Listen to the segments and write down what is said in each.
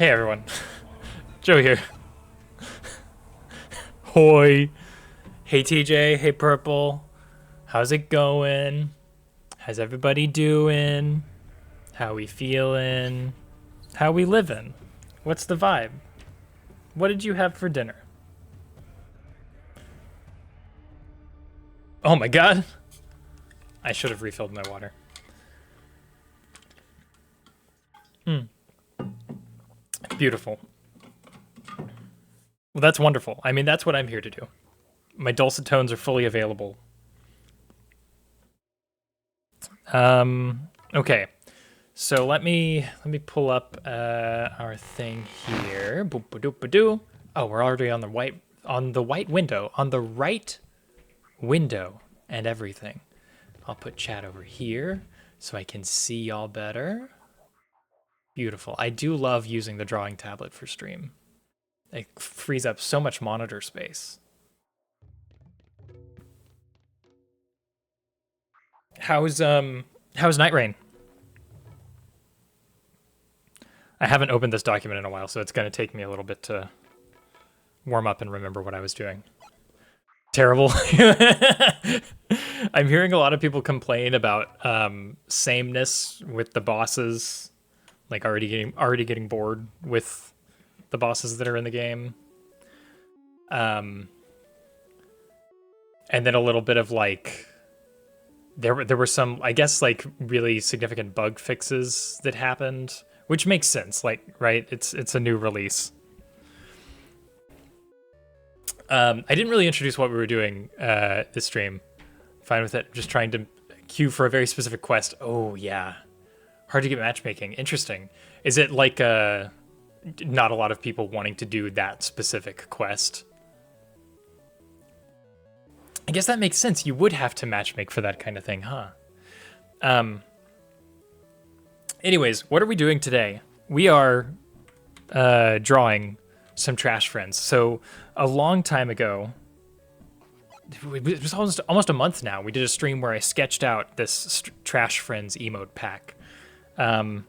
Hey everyone, Joe here. Hoi. Hey TJ, hey Purple. How's it going? How's everybody doing? How we feeling? How we living? What's the vibe? What did you have for dinner? Oh my god! I should have refilled my water. Beautiful. Well, that's wonderful. I mean, that's what I'm here to do. My dulcet tones are fully available. Okay. So let me pull up our thing here. Boop-a-doop-a-doo. Oh, we're already on the white window, on the right window and everything. I'll put chat over here so I can see y'all better. Beautiful. I do love using the drawing tablet for stream. It frees up so much monitor space. How's Night Rain? I haven't opened this document in a while, so it's going to take me a little bit to warm up and remember what I was doing. Terrible. I'm hearing a lot of people complain about sameness with the bosses, like already getting bored with the bosses that are in the game. And then a little bit of like there were some, I guess, like really significant bug fixes that happened, which makes sense, like, right? It's a new release. I didn't really introduce what we were doing this stream. Fine with it. Just trying to queue for a very specific quest. Oh, yeah. Hard to get matchmaking. Interesting. Is it like not a lot of people wanting to do that specific quest? I guess that makes sense. You would have to matchmake for that kind of thing, huh? Anyways, what are we doing today? We are drawing some trash friends. So a long time ago, it was almost a month now, we did a stream where I sketched out this trash friends emote pack. So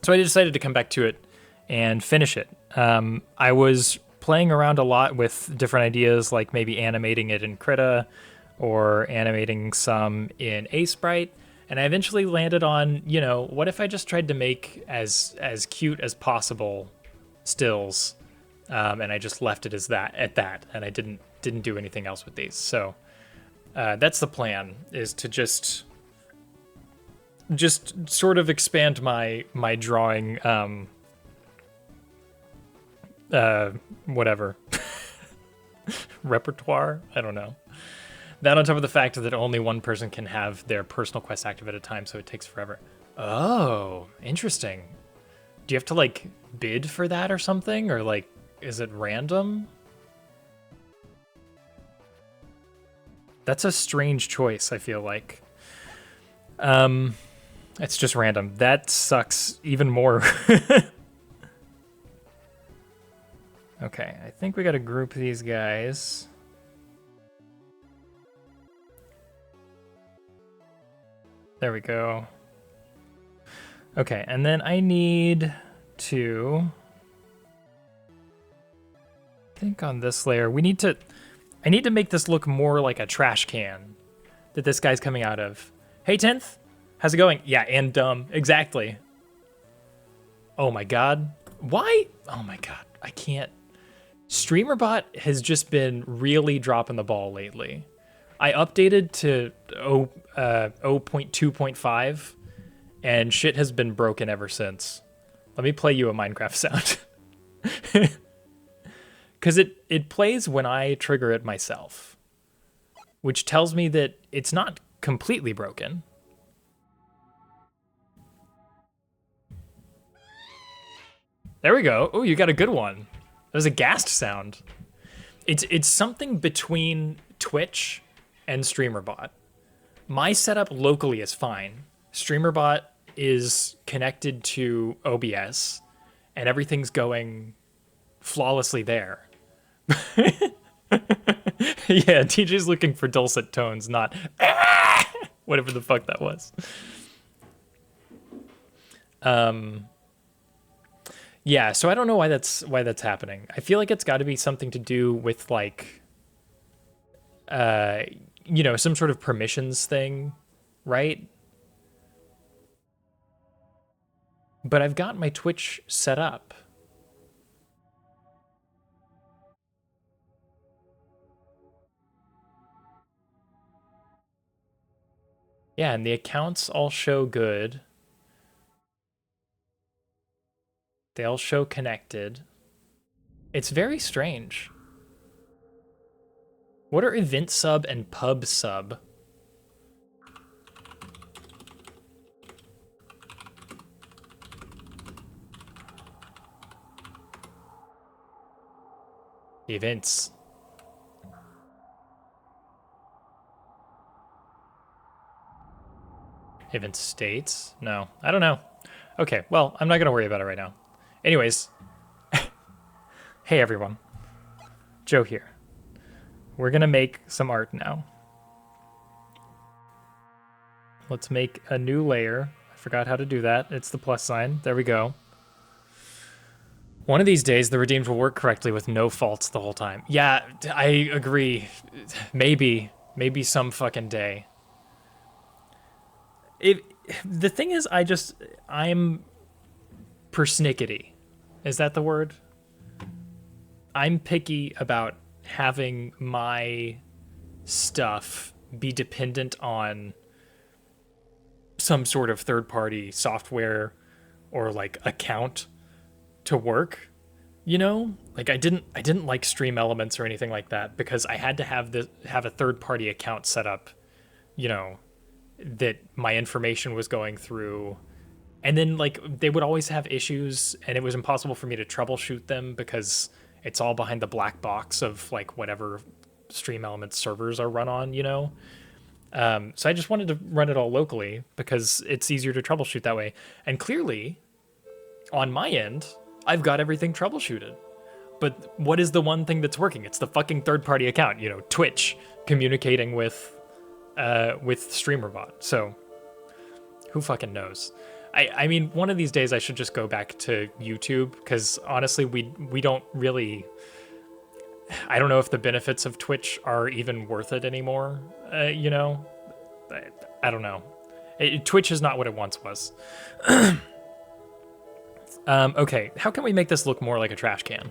I decided to come back to it and finish it. I was playing around a lot with different ideas, like maybe animating it in Krita or animating some in Sprite. And I eventually landed on, you know, what if I just tried to make as cute as possible stills, and I just left it as that, and I didn't do anything else with these. So that's the plan, is to just sort of expand my drawing whatever repertoire. I don't know. That on top of the fact that only one person can have their personal quest active at a time, so it takes forever. Oh, interesting. Do you have to like bid for that or something, or like is it random? That's a strange choice, I feel like. It's just random. That sucks even more. Okay, I think we gotta group these guys. There we go. Okay, and then I need to think on this layer. I need to make this look more like a trash can that this guy's coming out of. Hey, 10th, how's it going? Yeah, and dumb, exactly. Oh my God, why? Oh my God, I can't. StreamerBot has just been really dropping the ball lately. I updated to 0.2.5 and shit has been broken ever since. Let me play you a Minecraft sound. Because it plays when I trigger it myself, which tells me that it's not completely broken. There we go. Oh, you got a good one. That was a ghast sound. It's something between Twitch and StreamerBot. My setup locally is fine. StreamerBot is connected to OBS, and everything's going flawlessly there. Yeah, TJ's looking for dulcet tones, not whatever the fuck that was. Yeah, so I don't know why that's happening. I feel like it's got to be something to do with like, you know, some sort of permissions thing right? But I've got my Twitch set up. Yeah, and the accounts all show good. They all show connected. It's very strange. What are event sub and pub sub? Events. Event states? No, I don't know. Okay, well, I'm not going to worry about it right now. Anyways, hey everyone. Joe here. We're going to make some art now. Let's make a new layer. I forgot how to do that. It's the plus sign. There we go. One of these days, the Redeemed will work correctly with no faults the whole time. Yeah, I agree. Maybe some fucking day. The thing is, I'm persnickety. Is that the word? I'm picky about having my stuff be dependent on some sort of third-party software or like account to work, you know? Like I didn't like Stream Elements or anything like that because I had to have a third-party account set up, you know, that my information was going through. And then like they would always have issues and it was impossible for me to troubleshoot them because it's all behind the black box of like whatever Stream Elements servers are run on, you know? So I just wanted to run it all locally because it's easier to troubleshoot that way. And clearly, on my end, I've got everything troubleshooted. But what is the one thing that's working? It's the fucking third-party account, you know, Twitch communicating with StreamerBot. So who fucking knows? I mean, one of these days I should just go back to YouTube because honestly, we don't really. I don't know if the benefits of Twitch are even worth it anymore. You know, I don't know. Twitch is not what it once was. Okay, how can we make this look more like a trash can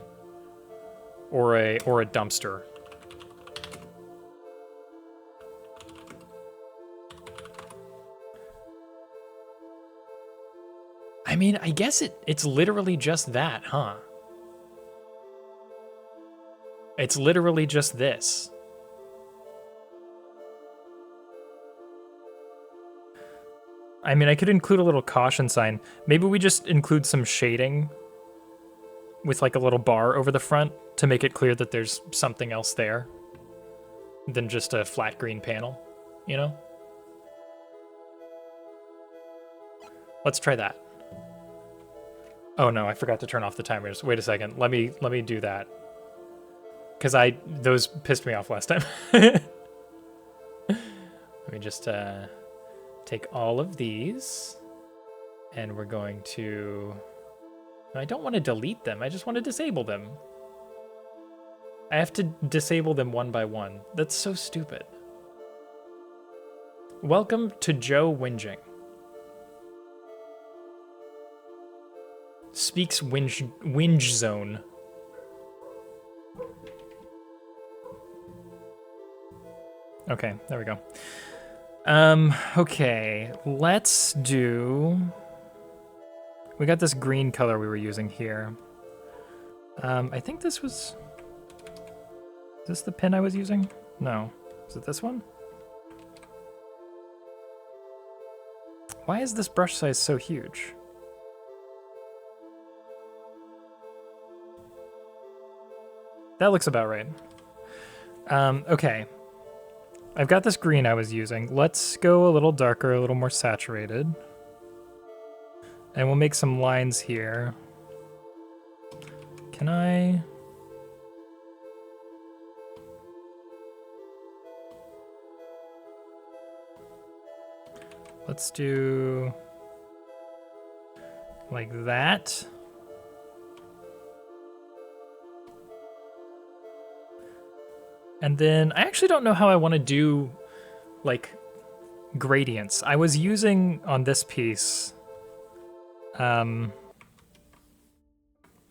or a dumpster? I mean, I guess it's literally just that, huh? It's literally just this. I mean, I could include a little caution sign. Maybe we just include some shading with like a little bar over the front to make it clear that there's something else there than just a flat green panel, you know? Let's try that. Oh no, I forgot to turn off the timers. Wait a second. Let me do that. Cause those pissed me off last time. Let me just take all of these and we're going to, I don't want to delete them. I just want to disable them. I have to disable them one by one. That's so stupid. Welcome to Joe Whinging. Speaks Whinge Zone. Okay, there we go. Okay, let's do... We got this green color we were using here. I think this was... Is this the pen I was using? No. Is it this one? Why is this brush size so huge? That looks about right. Okay. I've got this green I was using. Let's go a little darker, a little more saturated. And we'll make some lines here. Can I... Let's do... like that. And then I actually don't know how I want to do like gradients. I was using on this piece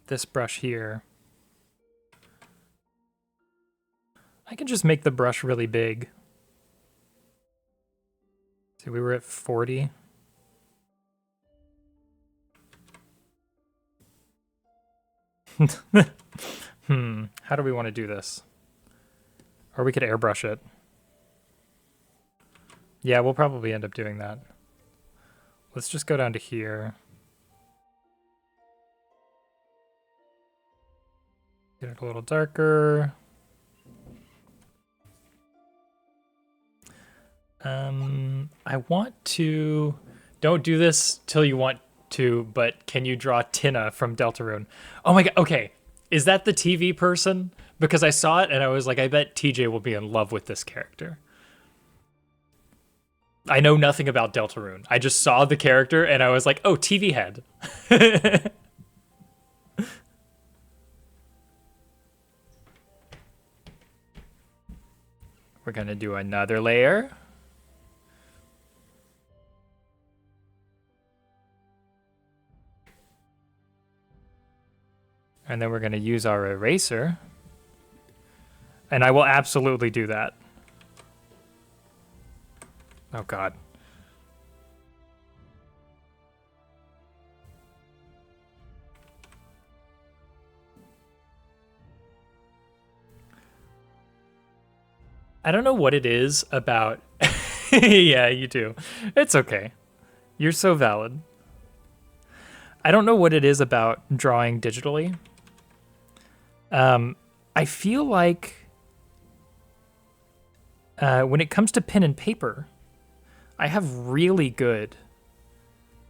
this brush here. I can just make the brush really big. See, we were at 40. How do we want to do this? Or we could airbrush it. Yeah, we'll probably end up doing that. Let's just go down to here. Get it a little darker. I want to... Don't do this till you want to, but can you draw Tina from Deltarune? Oh my god, okay. Is that the TV person? Because I saw it and I was like, I bet TJ will be in love with this character. I know nothing about Deltarune. I just saw the character and I was like, oh, TV head. We're gonna do another layer. And then we're gonna use our eraser. And I will absolutely do that. Oh god. I don't know what it is about... Yeah, you do. It's okay. You're so valid. I don't know what it is about drawing digitally. I feel like when it comes to pen and paper, I have really good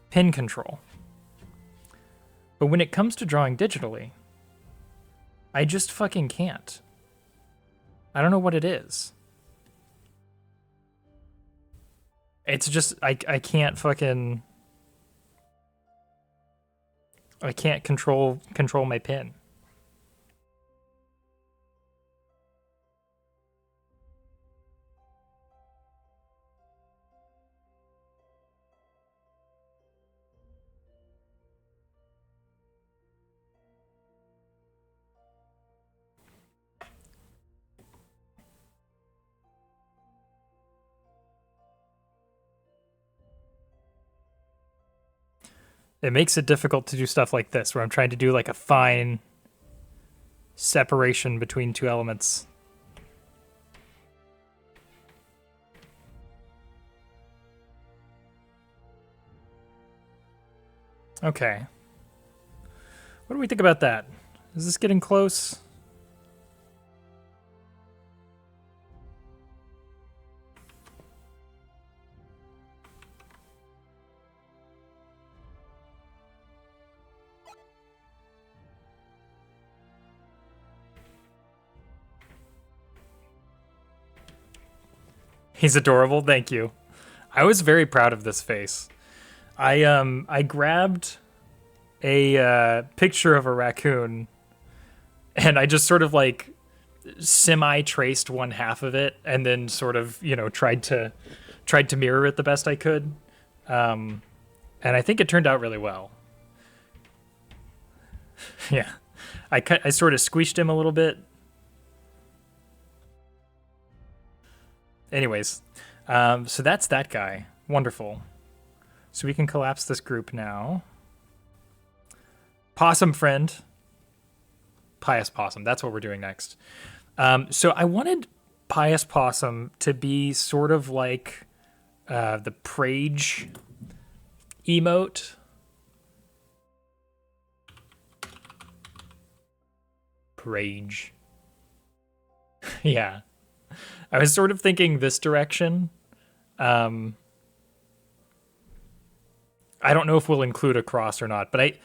pen control. But when it comes to drawing digitally, I just fucking can't. I don't know what it is. It's just, I can't fucking... I can't control my pen. It makes it difficult to do stuff like this, where I'm trying to do like a fine separation between two elements. Okay. What do we think about that? Is this getting close? He's adorable, thank you. I was very proud of this face. I grabbed a picture of a raccoon and I just sort of like semi-traced one half of it and then sort of, you know, tried to mirror it the best I could. And I think it turned out really well. Yeah. I sort of squished him a little bit. Anyways, so that's that guy. Wonderful. So we can collapse this group now. Possum friend. Pious Possum. That's what we're doing next. So I wanted Pious Possum to be sort of like the Prage emote. Prage. Yeah. I was sort of thinking this direction. I don't know if we'll include a cross or not, but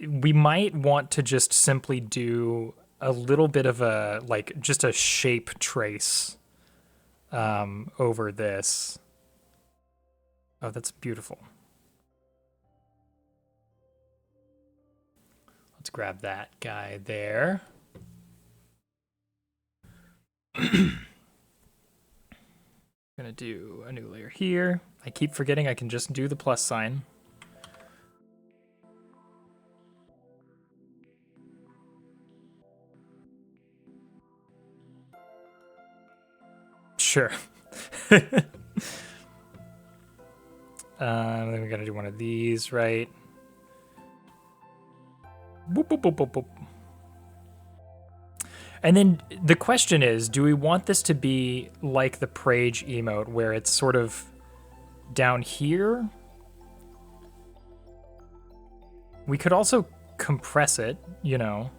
we might want to just simply do a little bit of a, like, just a shape trace over this. Oh, that's beautiful. Let's grab that guy there. Gonna do a new layer here. I keep forgetting I can just do the plus sign. Sure. Then we gotta do one of these, right? Boop, boop, boop, boop, boop. And then the question is, do we want this to be like the Prage emote, where it's sort of down here? We could also compress it, you know.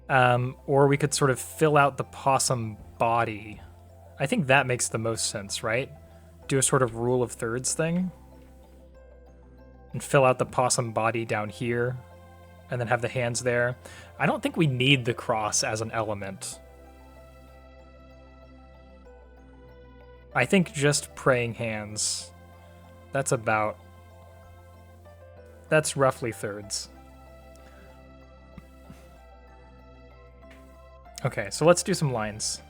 Or we could sort of fill out the possum body. I think that makes the most sense, right? Do a sort of rule of thirds thing. And fill out the possum body down here. And then have the hands there. I don't think we need the cross as an element. I think just praying hands. That's roughly thirds. Okay, so let's do some lines.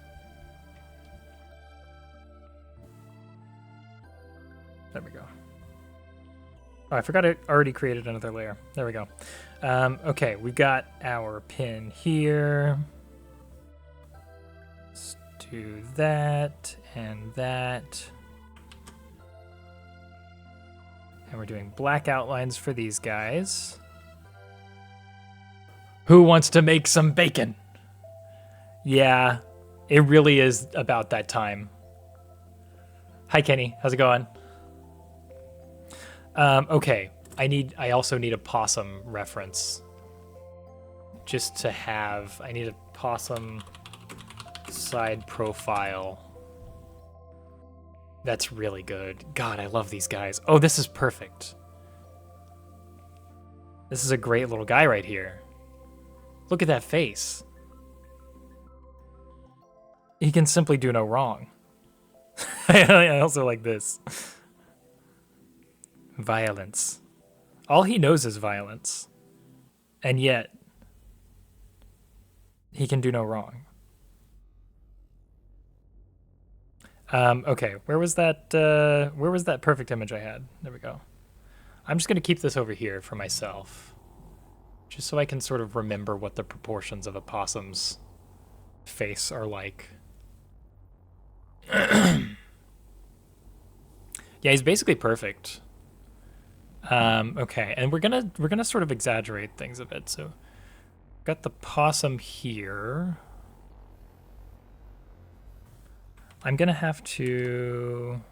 There we go. Oh, I forgot I already created another layer. There we go. Okay, we've got our pin here. Let's do that and that. And we're doing black outlines for these guys. Who wants to make some bacon? Yeah, it really is about that time. Hi, Kenny. How's it going? Okay, I also need a possum reference. Just to have, I need a possum side profile. That's really good. God, I love these guys. Oh, this is perfect. This is a great little guy right here. Look at that face. He can simply do no wrong. I also like this. Violence. All he knows is violence. And yet, he can do no wrong. Okay, where was that perfect image I had? There we go. I'm just going to keep this over here for myself. Just so I can sort of remember what the proportions of a possum's face are like. Yeah, he's basically perfect. Okay, and we're gonna sort of exaggerate things a bit. So, got the possum here. I'm gonna have to.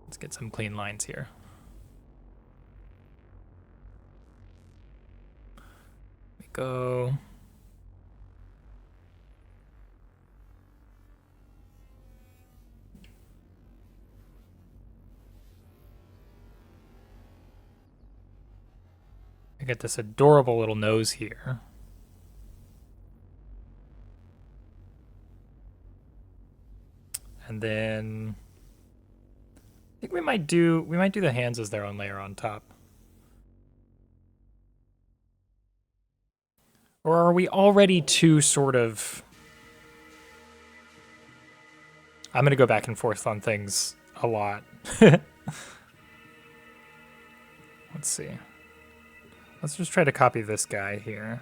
Let's get some clean lines here. There we go. I got this adorable little nose here. And then I think we might do the hands as their own layer on top. Or are we already too sort of... I'm going to go back and forth on things a lot. Let's see. Let's just try to copy this guy here.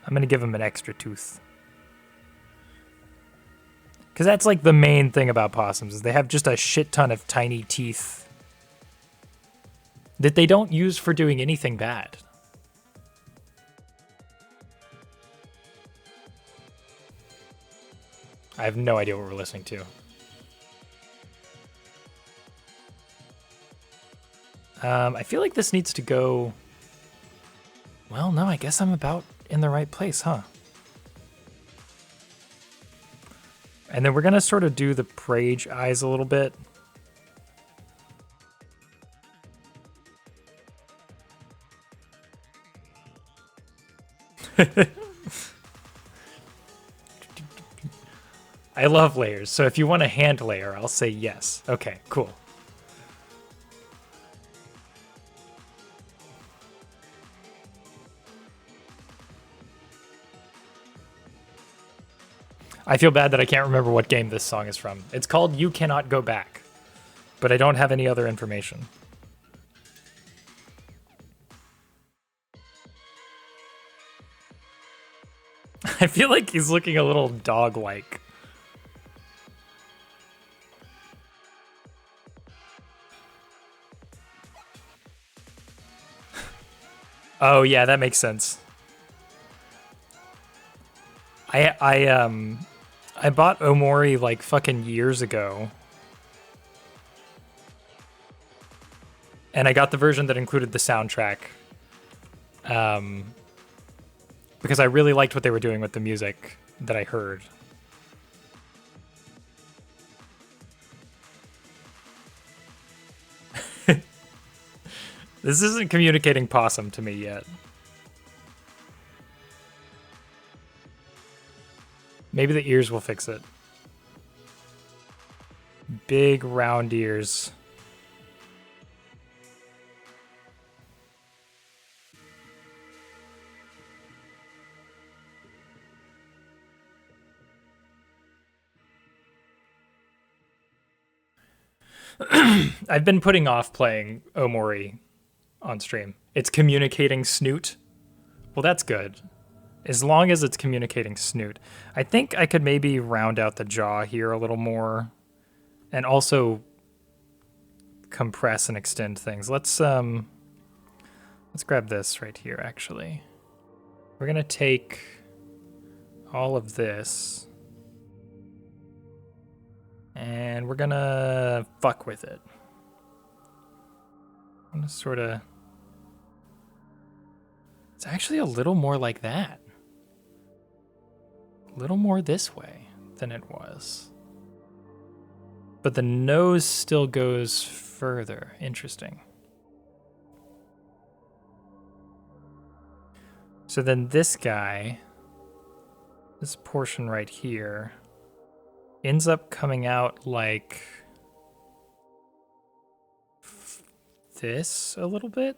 I'm going to give him an extra tooth. Because that's like the main thing about possums, is they have just a shit ton of tiny teeth that they don't use for doing anything bad. I have no idea what we're listening to. I feel like this needs to go... Well, no, I guess I'm about in the right place, huh? And then we're going to sort of do the Prage eyes a little bit. I love layers, so if you want a hand layer, I'll say yes. Okay, cool. I feel bad that I can't remember what game this song is from. It's called You Cannot Go Back, but I don't have any other information. I feel like he's looking a little dog-like. Oh yeah, that makes sense. I bought Omori like fucking years ago. And I got the version that included the soundtrack. Because I really liked what they were doing with the music that I heard. This isn't communicating possum to me yet. Maybe the ears will fix it. Big round ears. I've been putting off playing Omori on stream. It's communicating snoot. Well, that's good. As long as it's communicating snoot. I think I could maybe round out the jaw here a little more and also compress and extend things. Let's grab this right here actually. We're going to take all of this and we're going to fuck with it. I'm going to sort of... It's actually a little more like that. A little more this way than it was. But the nose still goes further. Interesting. So then this guy, this portion right here, ends up coming out like this a little bit.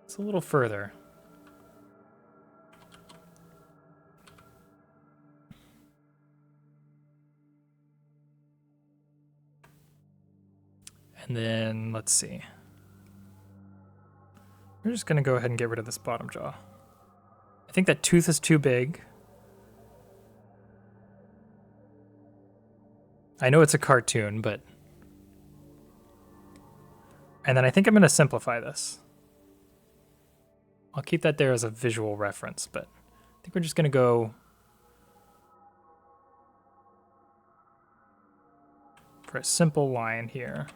It's a little further. And then, let's see. We're just going to go ahead and get rid of this bottom jaw. I think that tooth is too big. I know it's a cartoon, but... And then I think I'm going to simplify this. I'll keep that there as a visual reference, but I think we're just going to go... for a simple line here.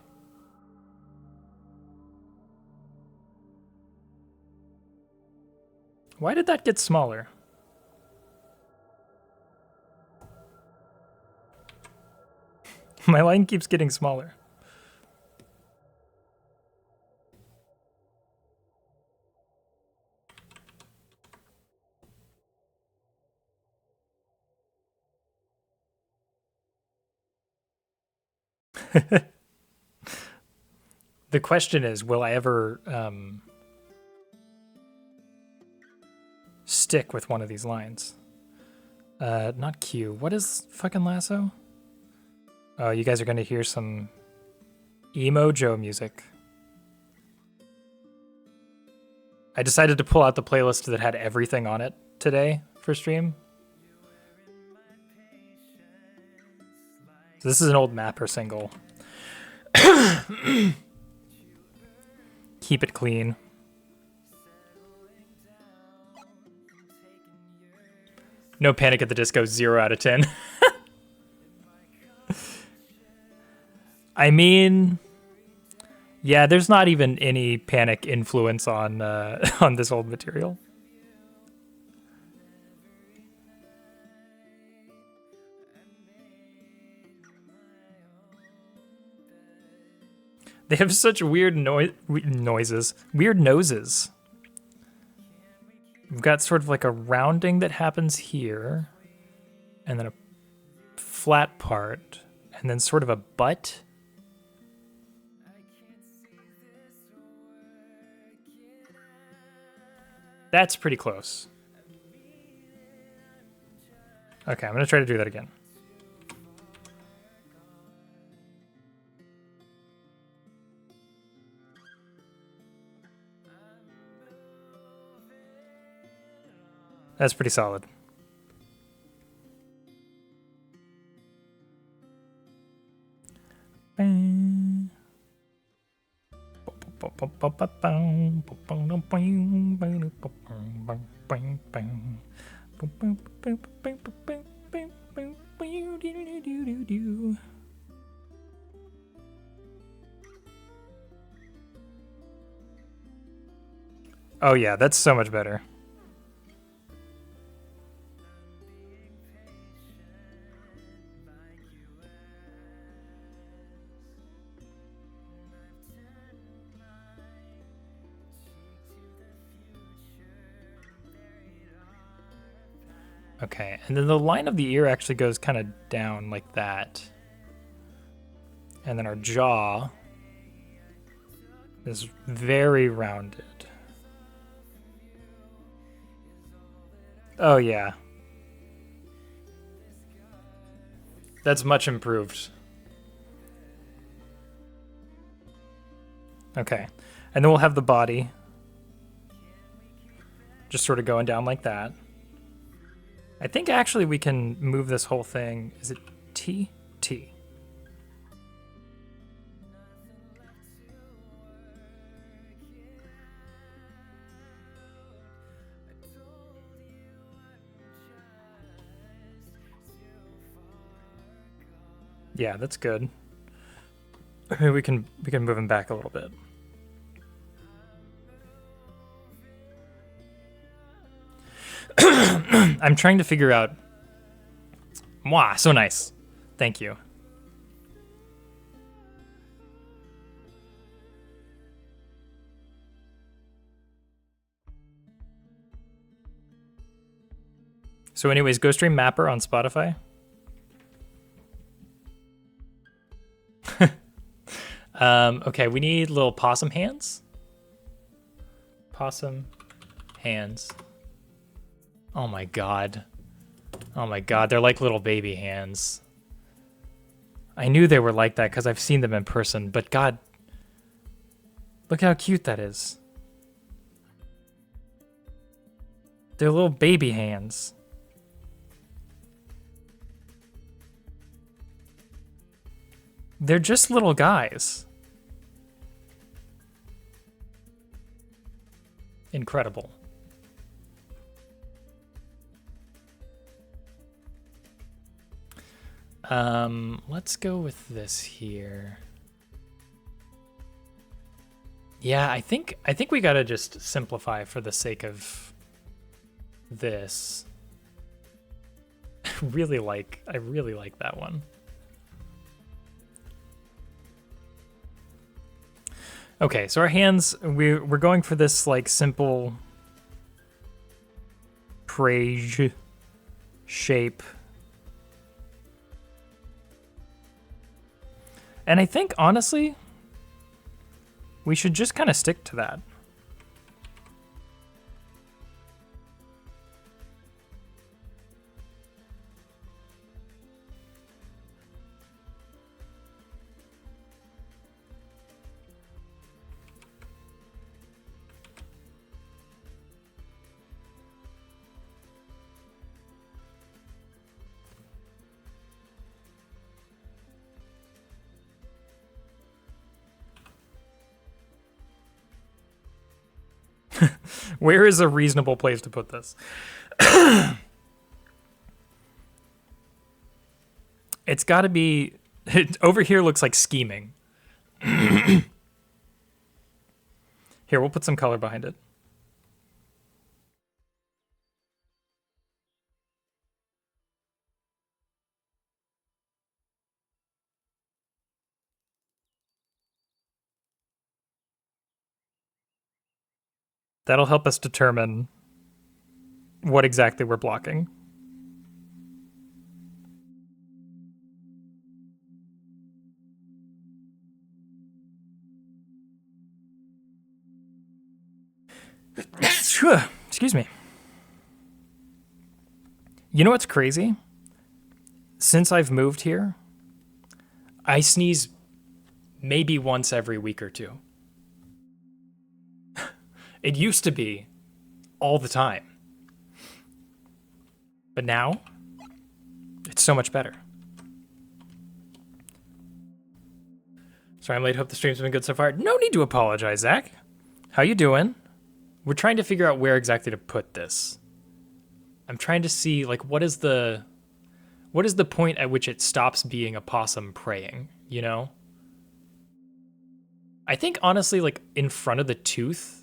Why did that get smaller? My line keeps getting smaller. The question is, will I ever stick with one of these lines? Not Q. What is fucking lasso? Oh, you guys are gonna hear some emo Joe music. I decided to pull out the playlist that had everything on it today for stream. So this is an old Mapper single. Keep it clean. No Panic at the Disco, 0 out of 10. I mean, yeah, there's not even any Panic influence on on this old material. They have such weird noises, weird noses. We've got sort of like a rounding that happens here, and then a flat part, and then sort of a butt. That's pretty close. Okay, I'm gonna try to do that again. That's pretty solid. Oh yeah, that's so much better. Okay, and then the line of the ear actually goes kind of down like that. And then our jaw is very rounded. Oh yeah. That's much improved. Okay, and then we'll have the body just sort of going down like that. I think actually we can move this whole thing. Is it T? T. Yeah, that's good. We can move him back a little bit. I'm trying to figure out. Mwah, so nice. Thank you. So anyways, Go Stream Mapper on Spotify. Okay, we need little possum hands. Possum hands. Oh my god. Oh my god, they're like little baby hands. I knew they were like that because I've seen them in person, but god. Look how cute that is. They're little baby hands. They're just little guys. Incredible. Let's go with this here. Yeah, I think we gotta just simplify for the sake of this. I really like that one. Okay, so our hands, we're going for this like simple crave shape. And I think, honestly, we should just kind of stick to that. Where is a reasonable place to put this? It's got to be... over here looks like scheming. Here, we'll put some color behind it. That'll help us determine what exactly we're blocking. Excuse me. You know what's crazy? since I've moved here, I sneeze maybe once every week or two. It used to be all the time. But now, it's so much better. Sorry I'm late. Hope the stream's been good so far. No need to apologize, Zach. How you doing? We're trying to figure out where exactly to put this. I'm trying to see, like, what is the point at which it stops being a possum praying, you know? I think, honestly, like, in front of the tooth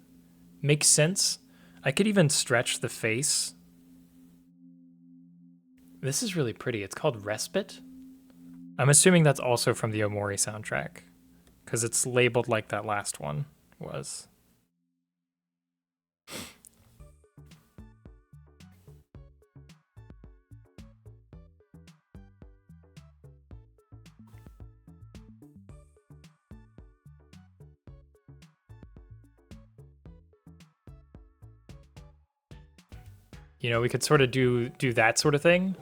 makes sense. I could even stretch the face. This is really pretty. It's called Respite. I'm assuming that's also from the Omori soundtrack, because it's labeled like that last one was. You know, we could sort of do that sort of thing.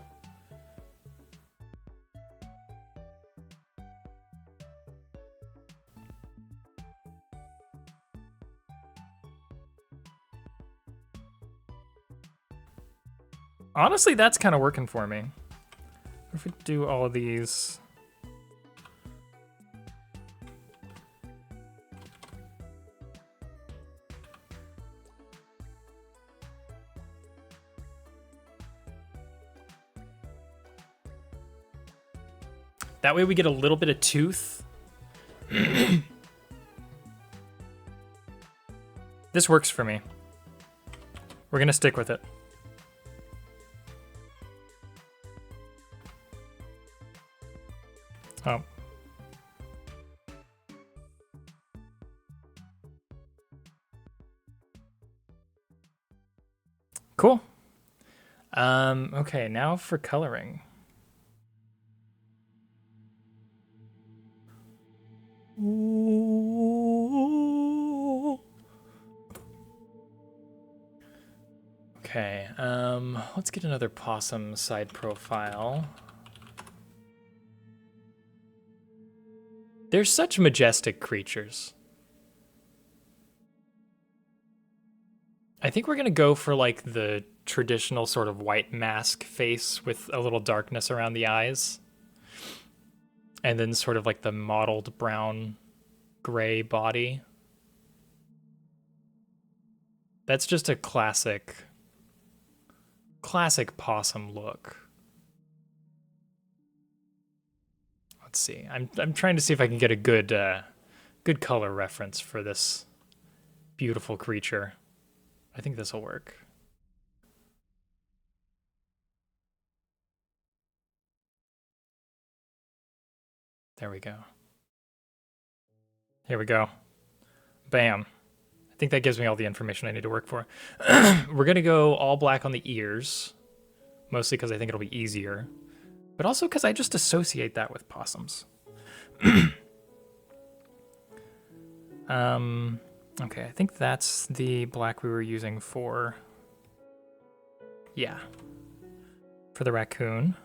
Honestly, that's kind of working for me. If we do all of these. That way we get a little bit of tooth. This works for me. We're gonna stick with it. Oh. Cool. Okay, now for coloring. Okay, let's get another possum side profile. They're such majestic creatures. I think we're gonna go for like the traditional sort of white mask face with a little darkness around the eyes. And then sort of like the mottled brown gray body. That's just a classic possum look. Let's see. I'm trying to see if I can get a good color reference for this beautiful creature. I think this will work. There we go. Here we go. Bam. I think that gives me all the information I need to work for. We're going to go all black on the ears, mostly because I think it'll be easier, but also because I just associate that with possums. Okay, I think that's the black we were using for, yeah, for the raccoon.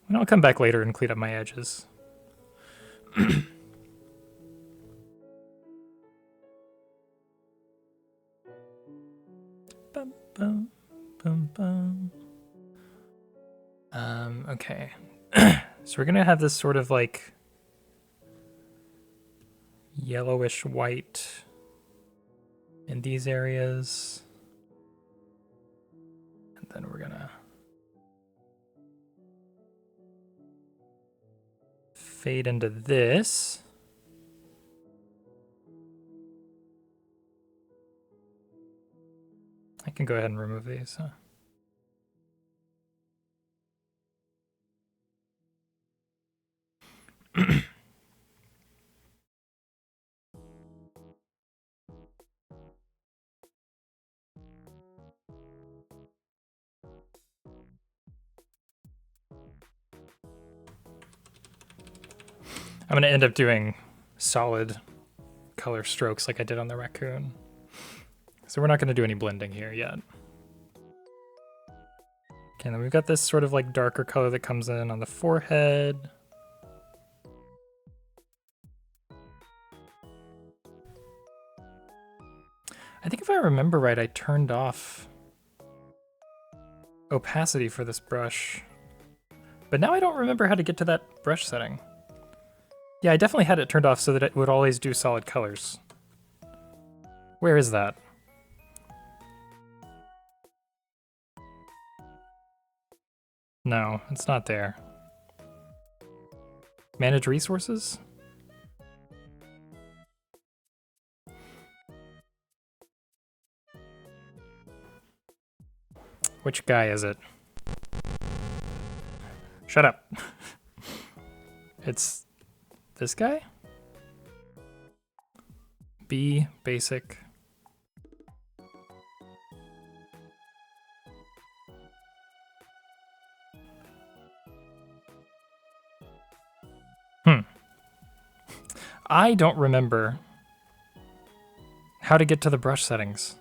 And I'll come back later and clean up my edges. Bum, bum, bum, bum. Okay. So we're gonna have this sort of like yellowish white in these areas. And then we're gonna fade into this. I can go ahead and remove these. Huh? I'm gonna end up doing solid color strokes like I did on the raccoon. So we're not gonna do any blending here yet. Okay, then we've got this sort of like darker color that comes in on the forehead. I think if I remember right, I turned off opacity for this brush. But now I don't remember how to get to that brush setting. Yeah, I definitely had it turned off so that it would always do solid colors. Where is that? No, it's not there. Manage resources? Which guy is it? Shut up. It's this guy? B, basic. I don't remember how to get to the brush settings.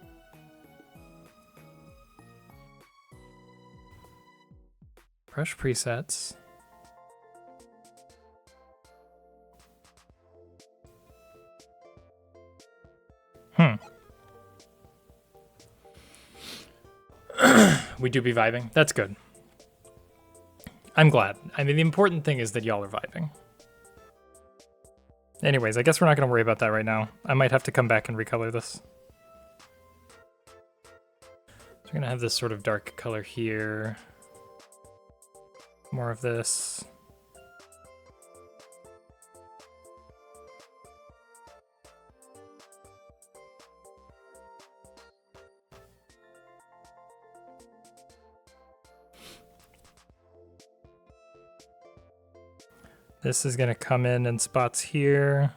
Brush presets. We do be vibing. That's good. I'm glad. I mean, the important thing is that y'all are vibing. Anyways, I guess we're not going to worry about that right now. I might have to come back and recolor this. So we're going to have this sort of dark color here. More of this. This is going to come in spots here.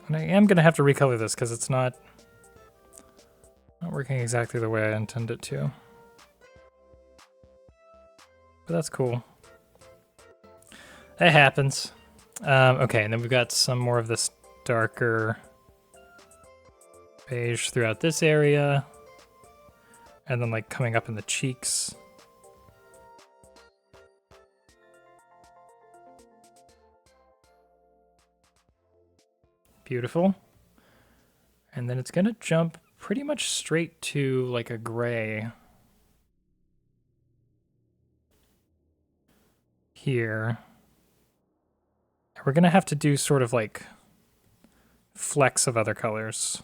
And I am going to have to recolor this because it's not working exactly the way I intend it to. But that's cool. That happens. Okay, and then we've got some more of this darker beige throughout this area. And then like coming up in the cheeks. Beautiful. And then it's gonna jump pretty much straight to like a gray here. We're gonna have to do sort of like flecks of other colors.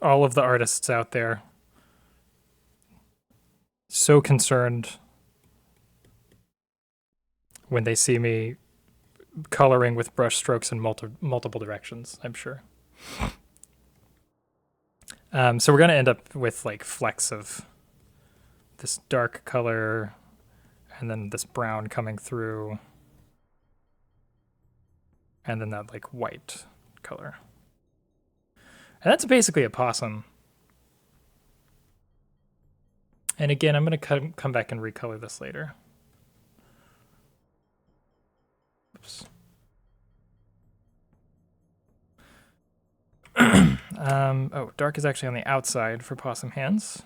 All of the artists out there so concerned when they see me coloring with brush strokes in multiple directions, I'm sure. So we're going to end up with like flecks of this dark color and then this brown coming through and then that like white color. And that's basically a possum. And again, I'm going to come back and recolor this later. Oops. Oh, dark is actually on the outside for possum hands.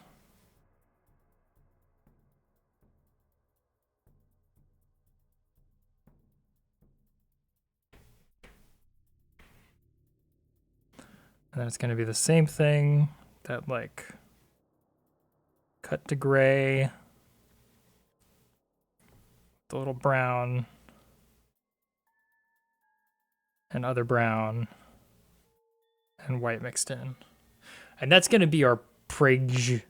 And then it's going to be the same thing, that like cut to gray, the little brown, and other brown, and white mixed in. And that's going to be our pridge.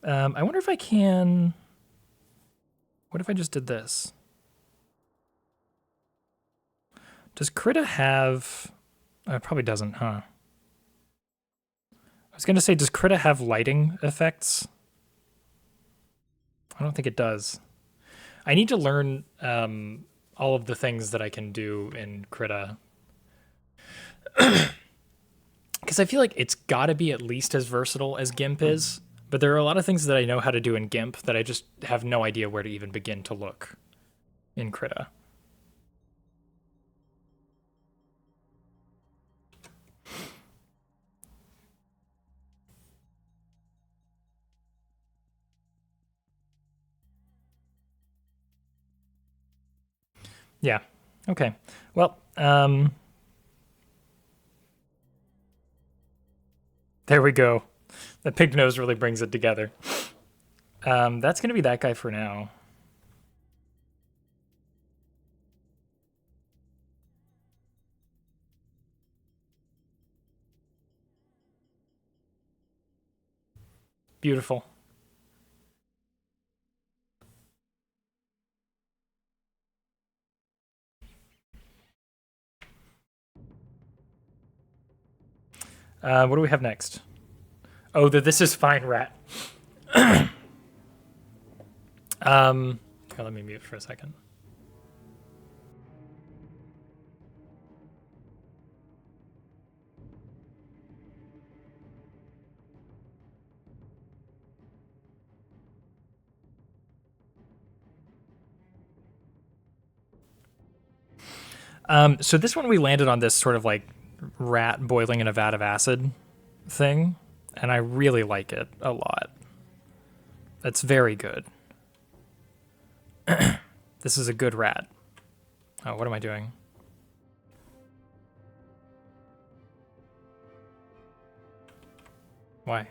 I wonder if I can... What if I just did this? Does Krita have... Oh, it probably doesn't, huh? I was going to say, does Krita have lighting effects? I don't think it does. I need to learn all of the things that I can do in Krita. Because I feel like it's got to be at least as versatile as GIMP is. But there are a lot of things that I know how to do in GIMP that I just have no idea where to even begin to look in Krita. Yeah. Okay. Well, there we go. The pig nose really brings it together. That's going to be that guy for now. Beautiful. What do we have next? Oh, the This Is Fine rat. Let me mute for a second. So this one we landed on this sort of like rat boiling in a vat of acid thing, and I really like it a lot. It's very good. This is a good rat. Oh, what am I doing? Why?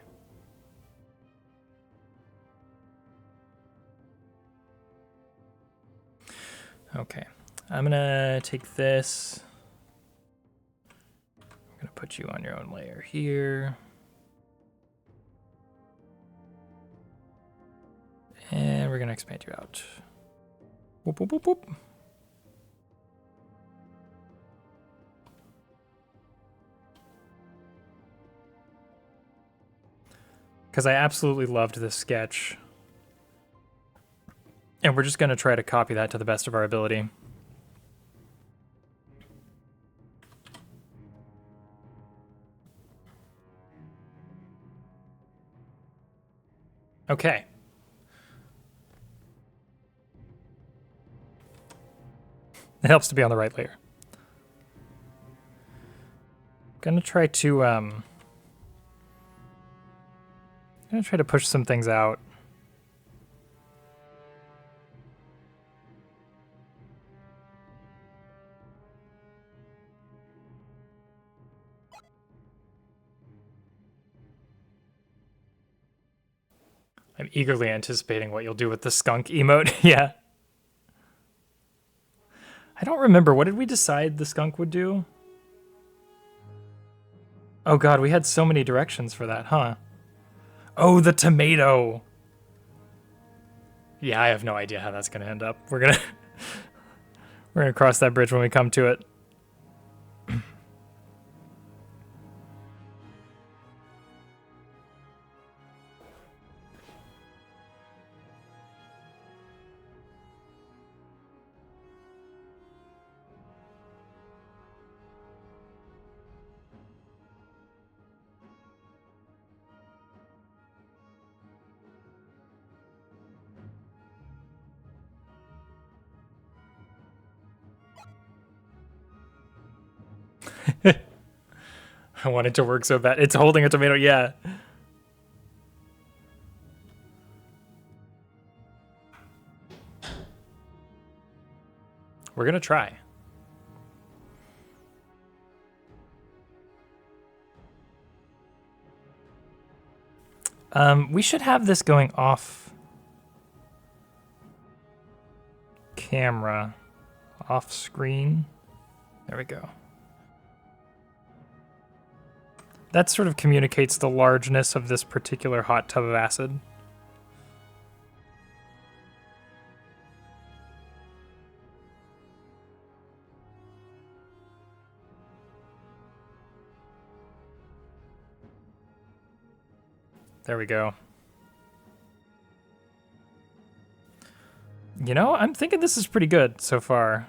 Okay. I'm gonna take this. I'm gonna put you on your own layer here. And we're gonna expand you out. Whoop, whoop, whoop, whoop. Because I absolutely loved this sketch. And we're just gonna try to copy that to the best of our ability. Okay. It helps to be on the right layer. Gonna try to push some things out. I'm eagerly anticipating what you'll do with the skunk emote. Yeah. I don't remember. What did we decide the skunk would do? Oh god, we had so many directions for that, huh? Oh, the tomato. Yeah, I have no idea how that's gonna end up. We're gonna cross that bridge when we come to it. I want it to work so bad. It's holding a tomato, yeah. We're gonna try. We should have this going off camera, off screen. There we go. That sort of communicates the largeness of this particular hot tub of acid. There we go. You know, I'm thinking this is pretty good so far.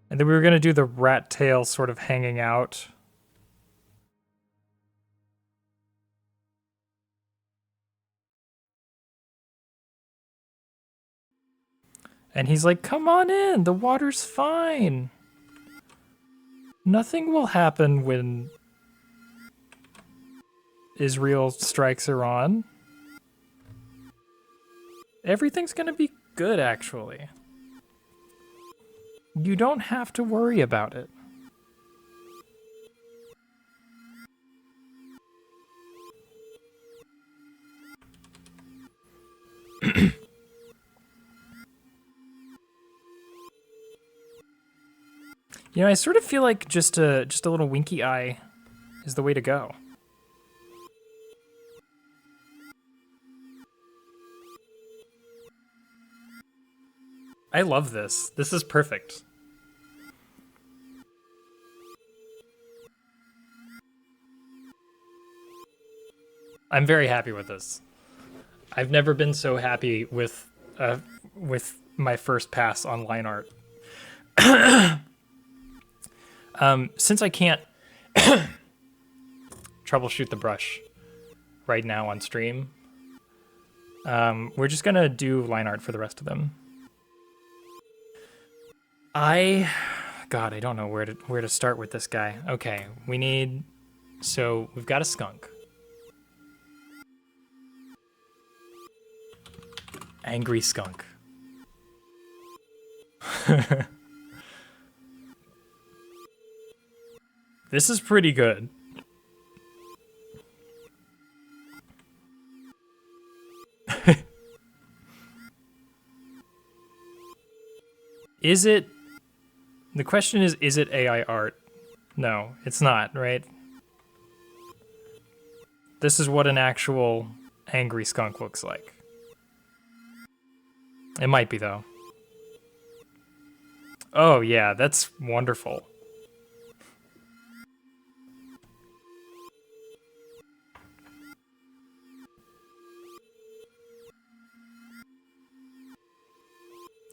And then we were going to do the rat tail sort of hanging out. And he's like, come on in, the water's fine. Nothing will happen when Israel strikes Iran. Everything's gonna be good, actually. You don't have to worry about it. You know, I sort of feel like just a little winky eye is the way to go. I love this. This is perfect. I'm very happy with this. I've never been so happy with my first pass on line art. Since I can't troubleshoot the brush right now on stream, we're just gonna do line art for the rest of them. God, I don't know where to start with this guy. Okay, so we've got a skunk. Angry skunk. This is pretty good. The question is it AI art? No, it's not, right? This is what an actual angry skunk looks like. It might be, though. Oh, yeah, that's wonderful.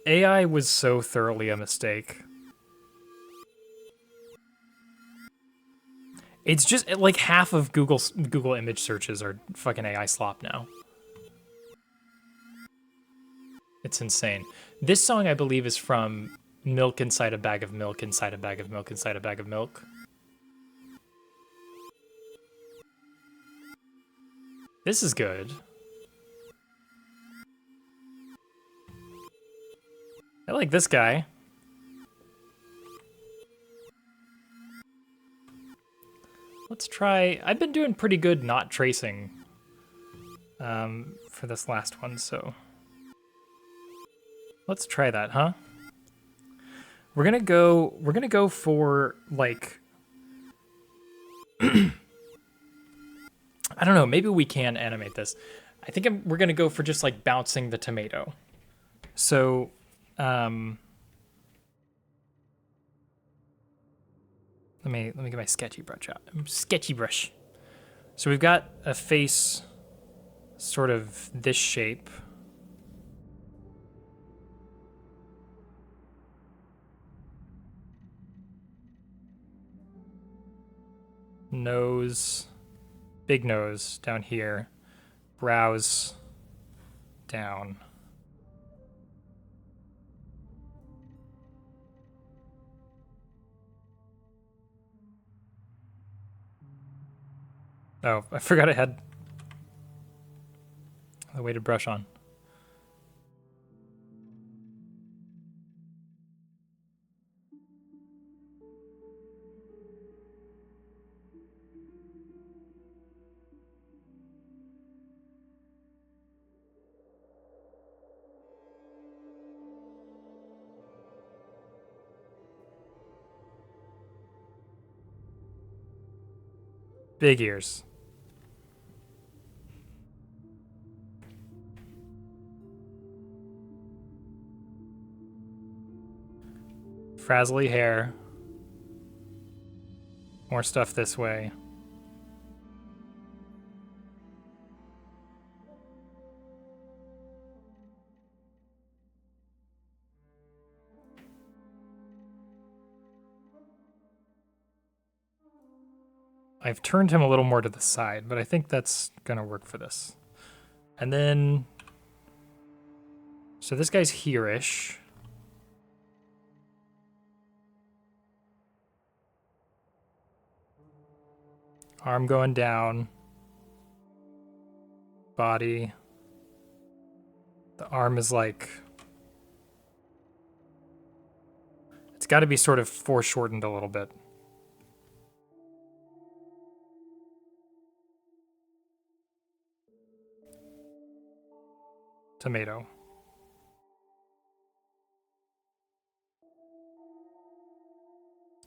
AI was so thoroughly a mistake. It's just like half of Google image searches are fucking AI slop now. It's insane. This song, I believe, is from Milk Inside a Bag of Milk, Inside a Bag of Milk, Inside a Bag of Milk. This is good. I like this guy. Let's try... I've been doing pretty good not tracing for this last one, so... Let's try that, huh? We're gonna go for, like... I don't know, maybe we can animate this. I think we're gonna go for just, like, bouncing the tomato. So, let me get my sketchy brush out. Sketchy brush. So we've got a face sort of this shape. Nose, big nose down here. Brows down. Oh, I forgot I had the weighted brush on. Big ears. Frazzly hair. More stuff this way. I've turned him a little more to the side, but I think that's gonna work for this. And then, so this guy's here-ish. Arm going down. Body. The arm is like, it's got to be sort of foreshortened a little bit. Tomato.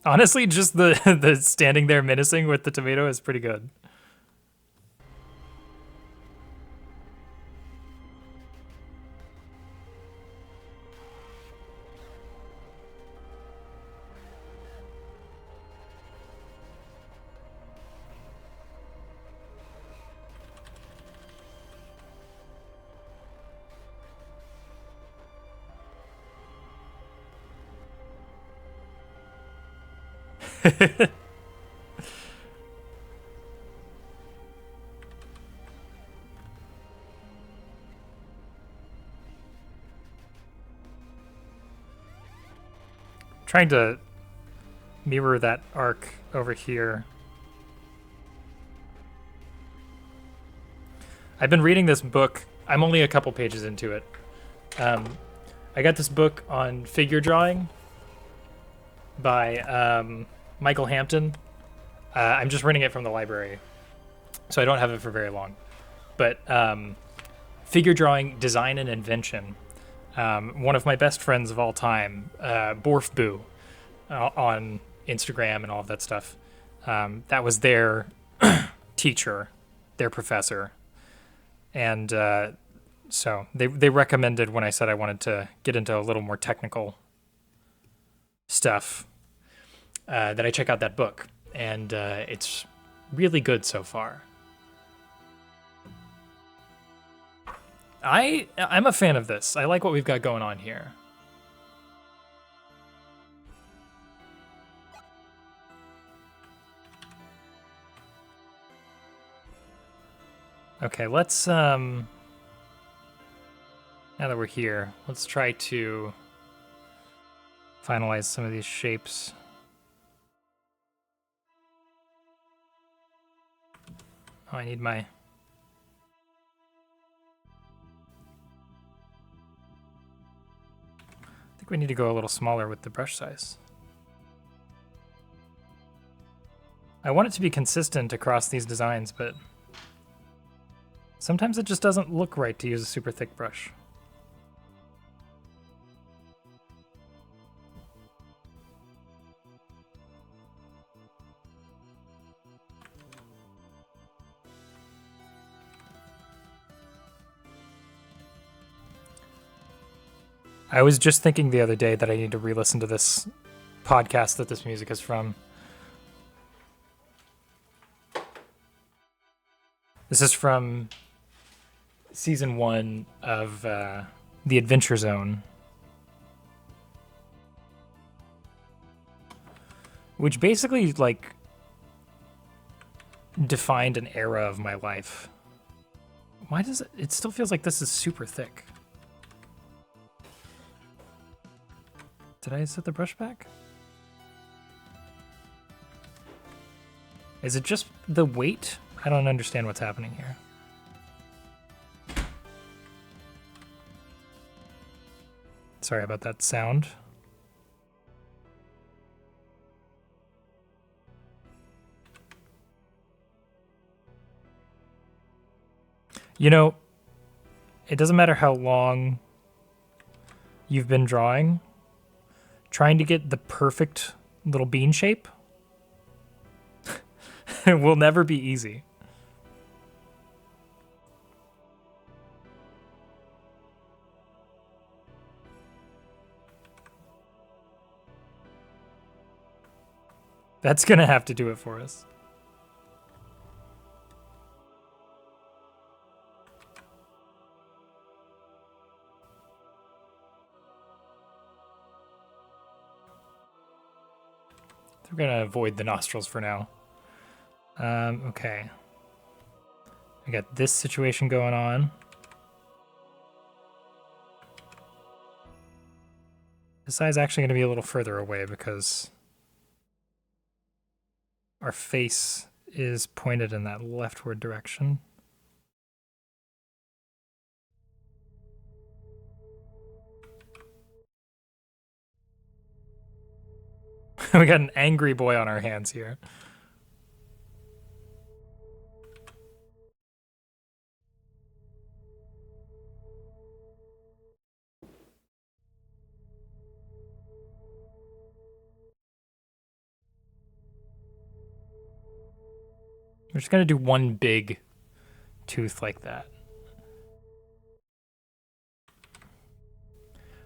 Honestly, just the the standing there menacing with the tomato is pretty good. Trying to mirror that arc over here. I've been reading this book. I'm only a couple pages into it. I got this book on figure drawing by Michael Hampton. I'm just renting it from the library, so I don't have it for very long. But figure drawing, design, and invention. One of my best friends of all time, Borf Boo, on Instagram and all of that stuff. That was their teacher, their professor. And so they recommended when I said I wanted to get into a little more technical stuff that I check out that book. And it's really good so far. I'm a fan of this. I like what we've got going on here. Okay, let's now that we're here, let's try to finalize some of these shapes. Oh, I need my... I think we need to go a little smaller with the brush size. I want it to be consistent across these designs, but sometimes it just doesn't look right to use a super thick brush. I was just thinking the other day that I need to re-listen to this podcast that this music is from. This is from season 1 of The Adventure Zone, which basically like defined an era of my life. Why does it still feels like this is super thick? Did I set the brush back? Is it just the weight? I don't understand what's happening here. Sorry about that sound. You know, it doesn't matter how long you've been drawing, trying to get the perfect little bean shape will never be easy. That's gonna have to do it for us. We're gonna avoid the nostrils for now. Okay. I got this situation going on. This side's actually going to be a little further away because our face is pointed in that leftward direction. We got an angry boy on our hands here. We're just going to do one big tooth like that.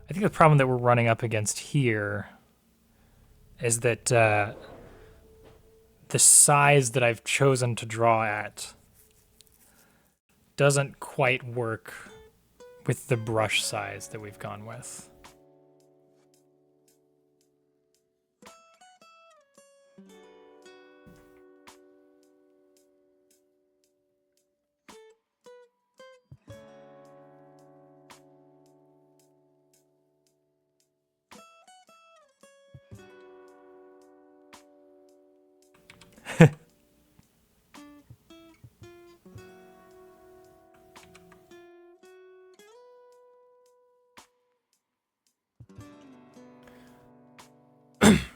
I think the problem that we're running up against here is that the size that I've chosen to draw at doesn't quite work with the brush size that we've gone with.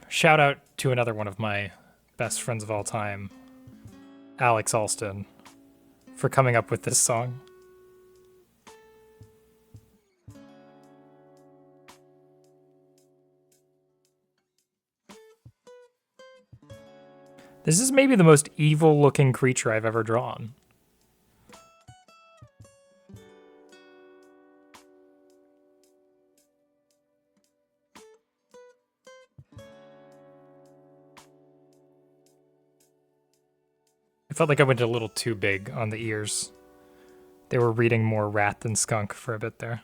Shout out to another one of my best friends of all time, Alex Alston, for coming up with this song. This is maybe the most evil-looking creature I've ever drawn. I felt like I went a little too big on the ears. They were reading more rat than skunk for a bit there.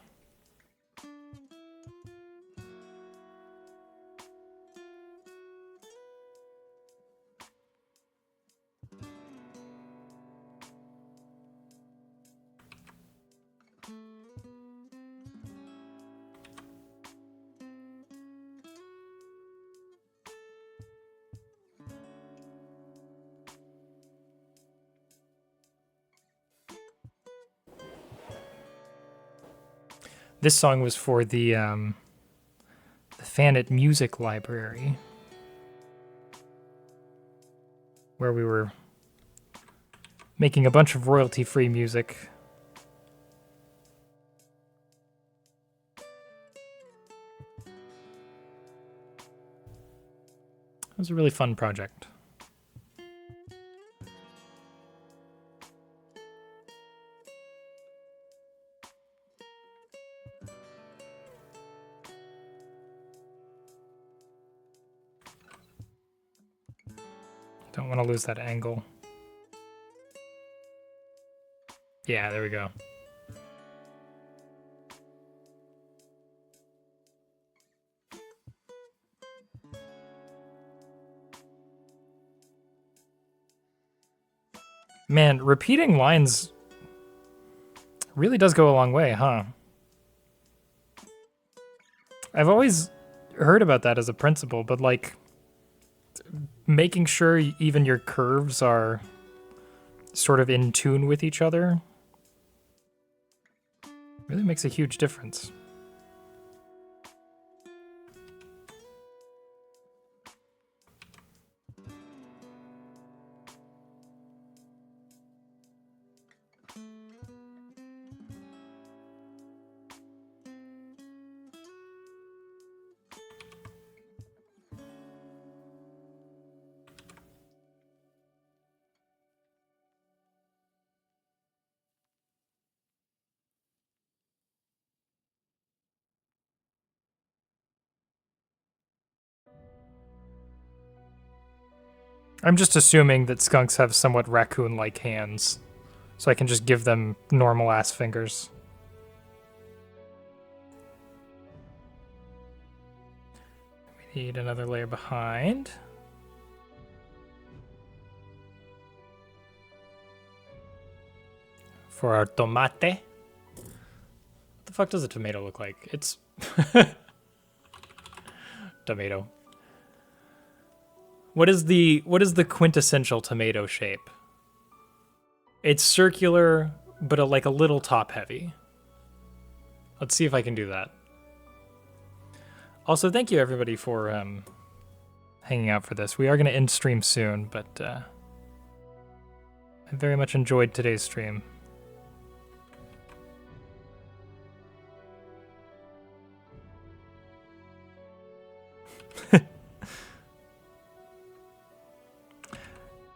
This song was for the Fan It Music Library, where we were making a bunch of royalty-free music. It was a really fun project. Don't want to lose that angle. Yeah, there we go. Man, repeating lines really does go a long way, huh? I've always heard about that as a principle, but like making sure even your curves are sort of in tune with each other really makes a huge difference. I'm just assuming that skunks have somewhat raccoon-like hands, so I can just give them normal-ass fingers. We need another layer behind. for our tomate. What the fuck does a tomato look like? It's tomato. What is the quintessential tomato shape? It's circular, but like a little top heavy. Let's see if I can do that. Also, thank you everybody for hanging out for this. We are going to end stream soon, but I very much enjoyed today's stream.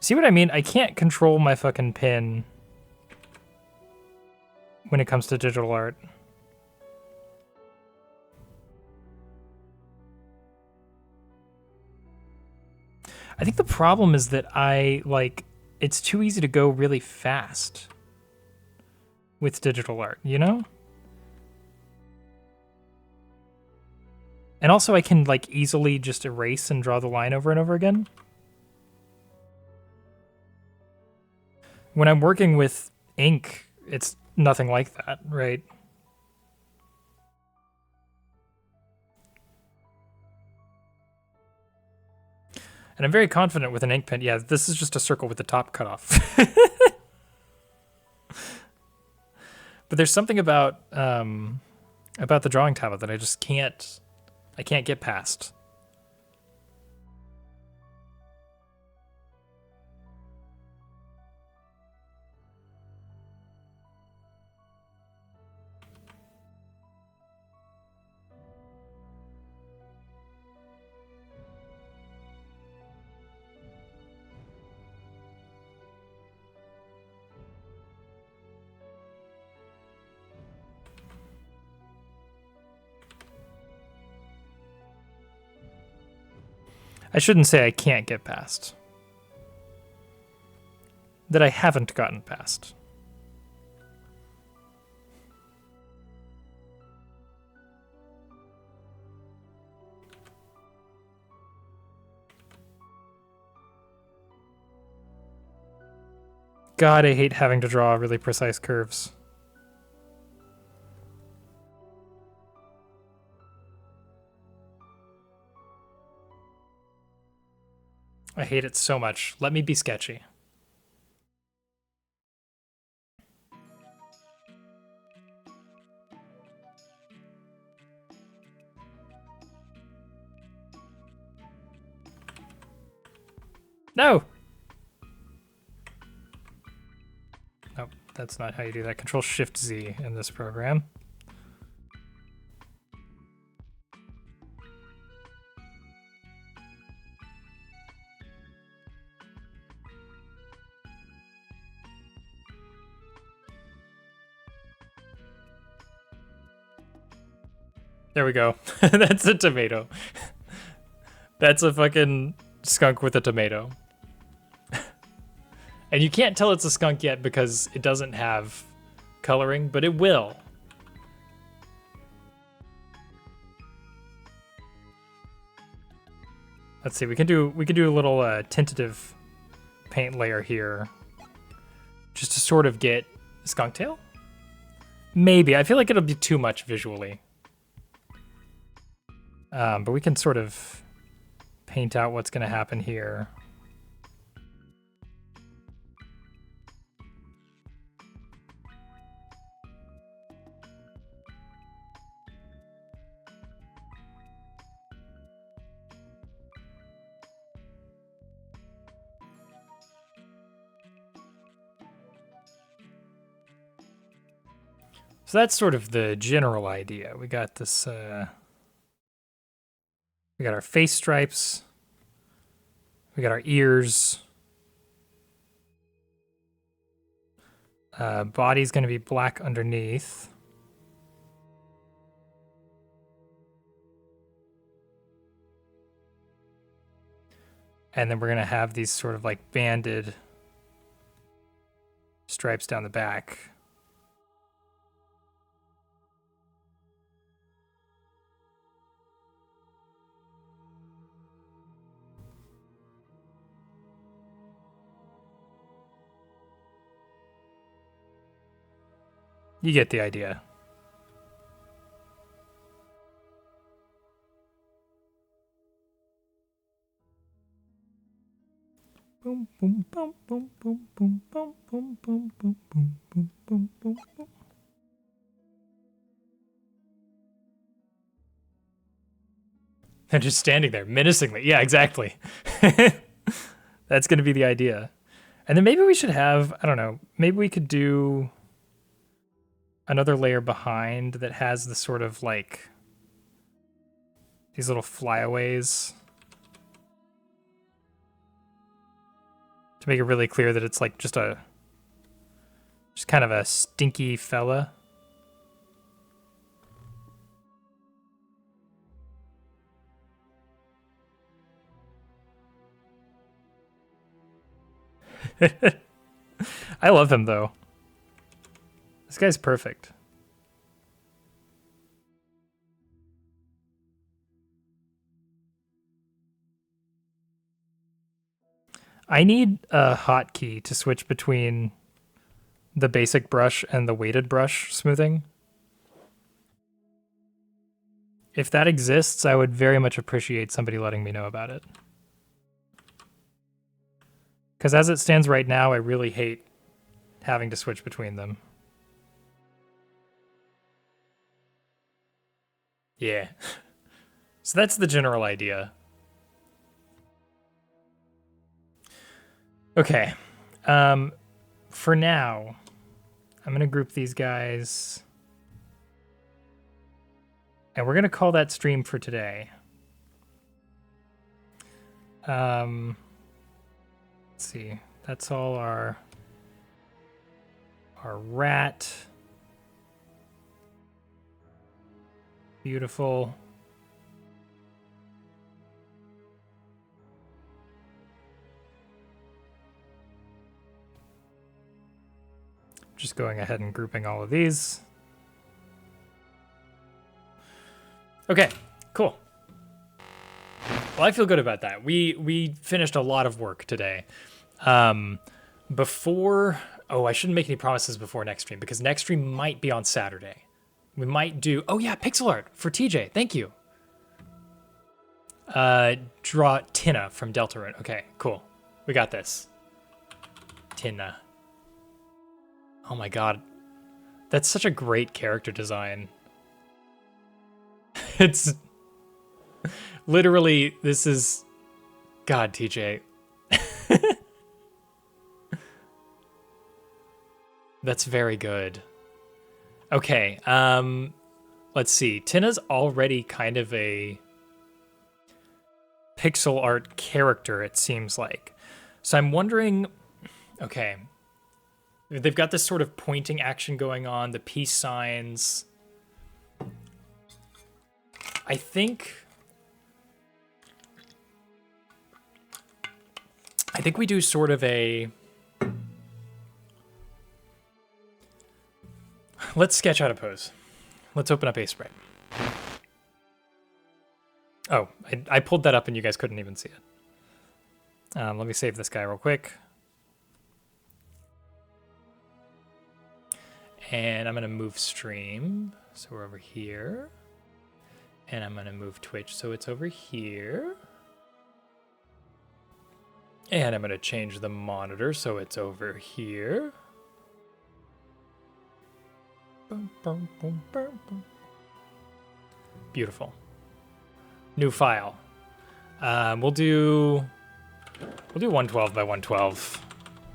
See what I mean? I can't control my fucking pin when it comes to digital art. I think the problem is that it's too easy to go really fast with digital art, you know? And also I can like easily just erase and draw the line over and over again. When I'm working with ink, it's nothing like that, right? And I'm very confident with an ink pen. Yeah, this is just a circle with the top cut off. But there's something about the drawing tablet that I just can't get past. I shouldn't say I can't get past. That I haven't gotten past. God, I hate having to draw really precise curves. I hate it so much. Let me be sketchy. No! Nope, that's not how you do that. Control-Shift-Z in this program. There we go. That's a tomato. That's a fucking skunk with a tomato. And you can't tell it's a skunk yet because it doesn't have coloring, but it will. Let's see, we can do a little tentative paint layer here just to sort of get skunk tail. Maybe. I feel like it'll be too much visually. But we can sort of paint out what's going to happen here. So that's sort of the general idea. We got this, we got our face stripes. We got our ears. Body's going to be black underneath. And then we're going to have these sort of like banded stripes down the back. You get the idea. Boom, boom, boom, boom, boom, boom, boom, boom, boom, boom, boom, boom, boom, boom, boom. They're just standing there menacingly. Yeah, exactly. That's going to be the idea. And then maybe we should have, I don't know, maybe we could do another layer behind that has the sort of like these little flyaways to make it really clear that it's like just kind of a stinky fella. I love him though. This guy's perfect. I need a hotkey to switch between the basic brush and the weighted brush smoothing. If that exists, I would very much appreciate somebody letting me know about it. Because as it stands right now, I really hate having to switch between them. Yeah. So that's the general idea. Okay. For now, I'm going to group these guys. And we're going to call that stream for today. Let's see. That's all our rat. Beautiful. Just going ahead and grouping all of these. Okay, cool. Well, I feel good about that. We finished a lot of work today. Before, I shouldn't make any promises before next stream because next stream might be on Saturday. We might do, oh yeah, pixel art for TJ. Thank you. Draw Tina from Deltarune. Okay, cool. We got this. Tina. Oh my god. That's such a great character design. It's literally, this is, God, TJ. That's very good. Okay, let's see. Tina's already kind of a pixel art character, it seems like. So I'm wondering, okay, they've got this sort of pointing action going on, the peace signs. I think we do sort of a, let's sketch out a pose. Let's open up Aseprite. Oh, I pulled that up and you guys couldn't even see it. Let me save this guy real quick. And I'm going to move stream. So we're over here. And I'm going to move Twitch so it's over here. And I'm going to change the monitor so it's over here. Boom, boom, boom, boom, boom. Beautiful. New file. We'll do 112 by 112.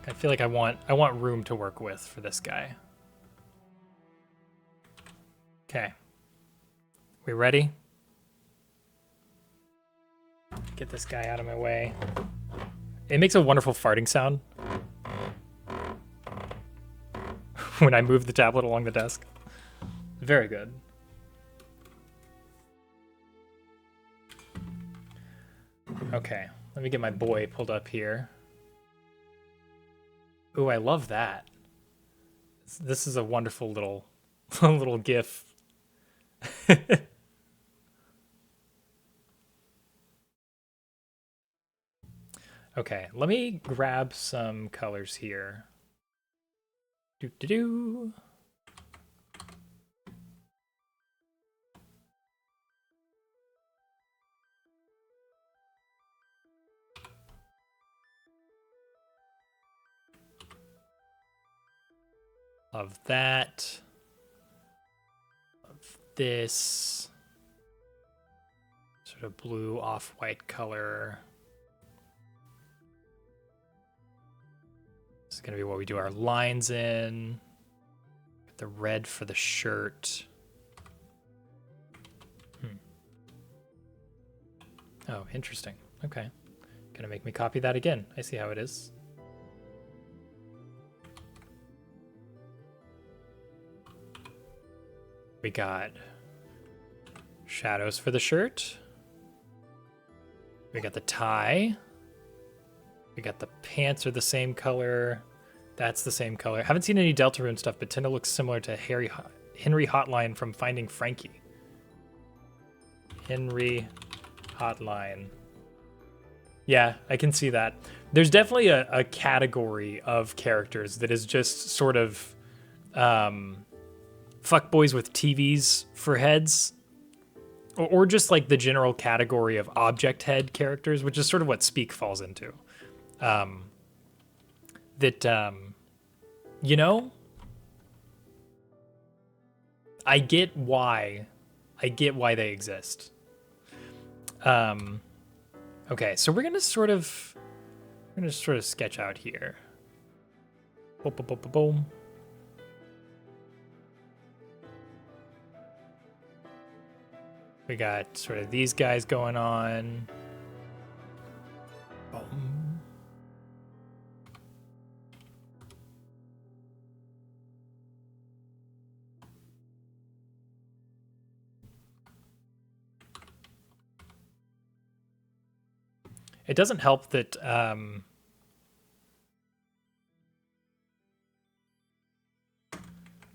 I feel like I want room to work with for this guy. Okay. We ready? Get this guy out of my way. It makes a wonderful farting sound when I move the tablet along the desk. Very good. Okay, let me get my boy pulled up here. Ooh, I love that. This is a wonderful little little GIF. Okay, let me grab some colors here. Do. Love that. Love this. Sort of blue off-white color. This is going to be what we do our lines in. The red for the shirt. Oh, interesting. Okay. Gonna make me copy that again. I see how it is. We got shadows for the shirt. We got the tie. We got the pants are the same color. That's the same color. Haven't seen any Deltarune stuff, but tend to look similar to Henry Hotline from Finding Frankie. Henry Hotline. Yeah, I can see that. There's definitely a category of characters that is just sort of fuckboys with TVs for heads. Or just like the general category of object head characters, which is sort of what Speak falls into. You know, I get why they exist. Okay, so we're gonna sort of sketch out here. Boom, boom, boom, boom, boom. We got sort of these guys going on. Boom. It doesn't help that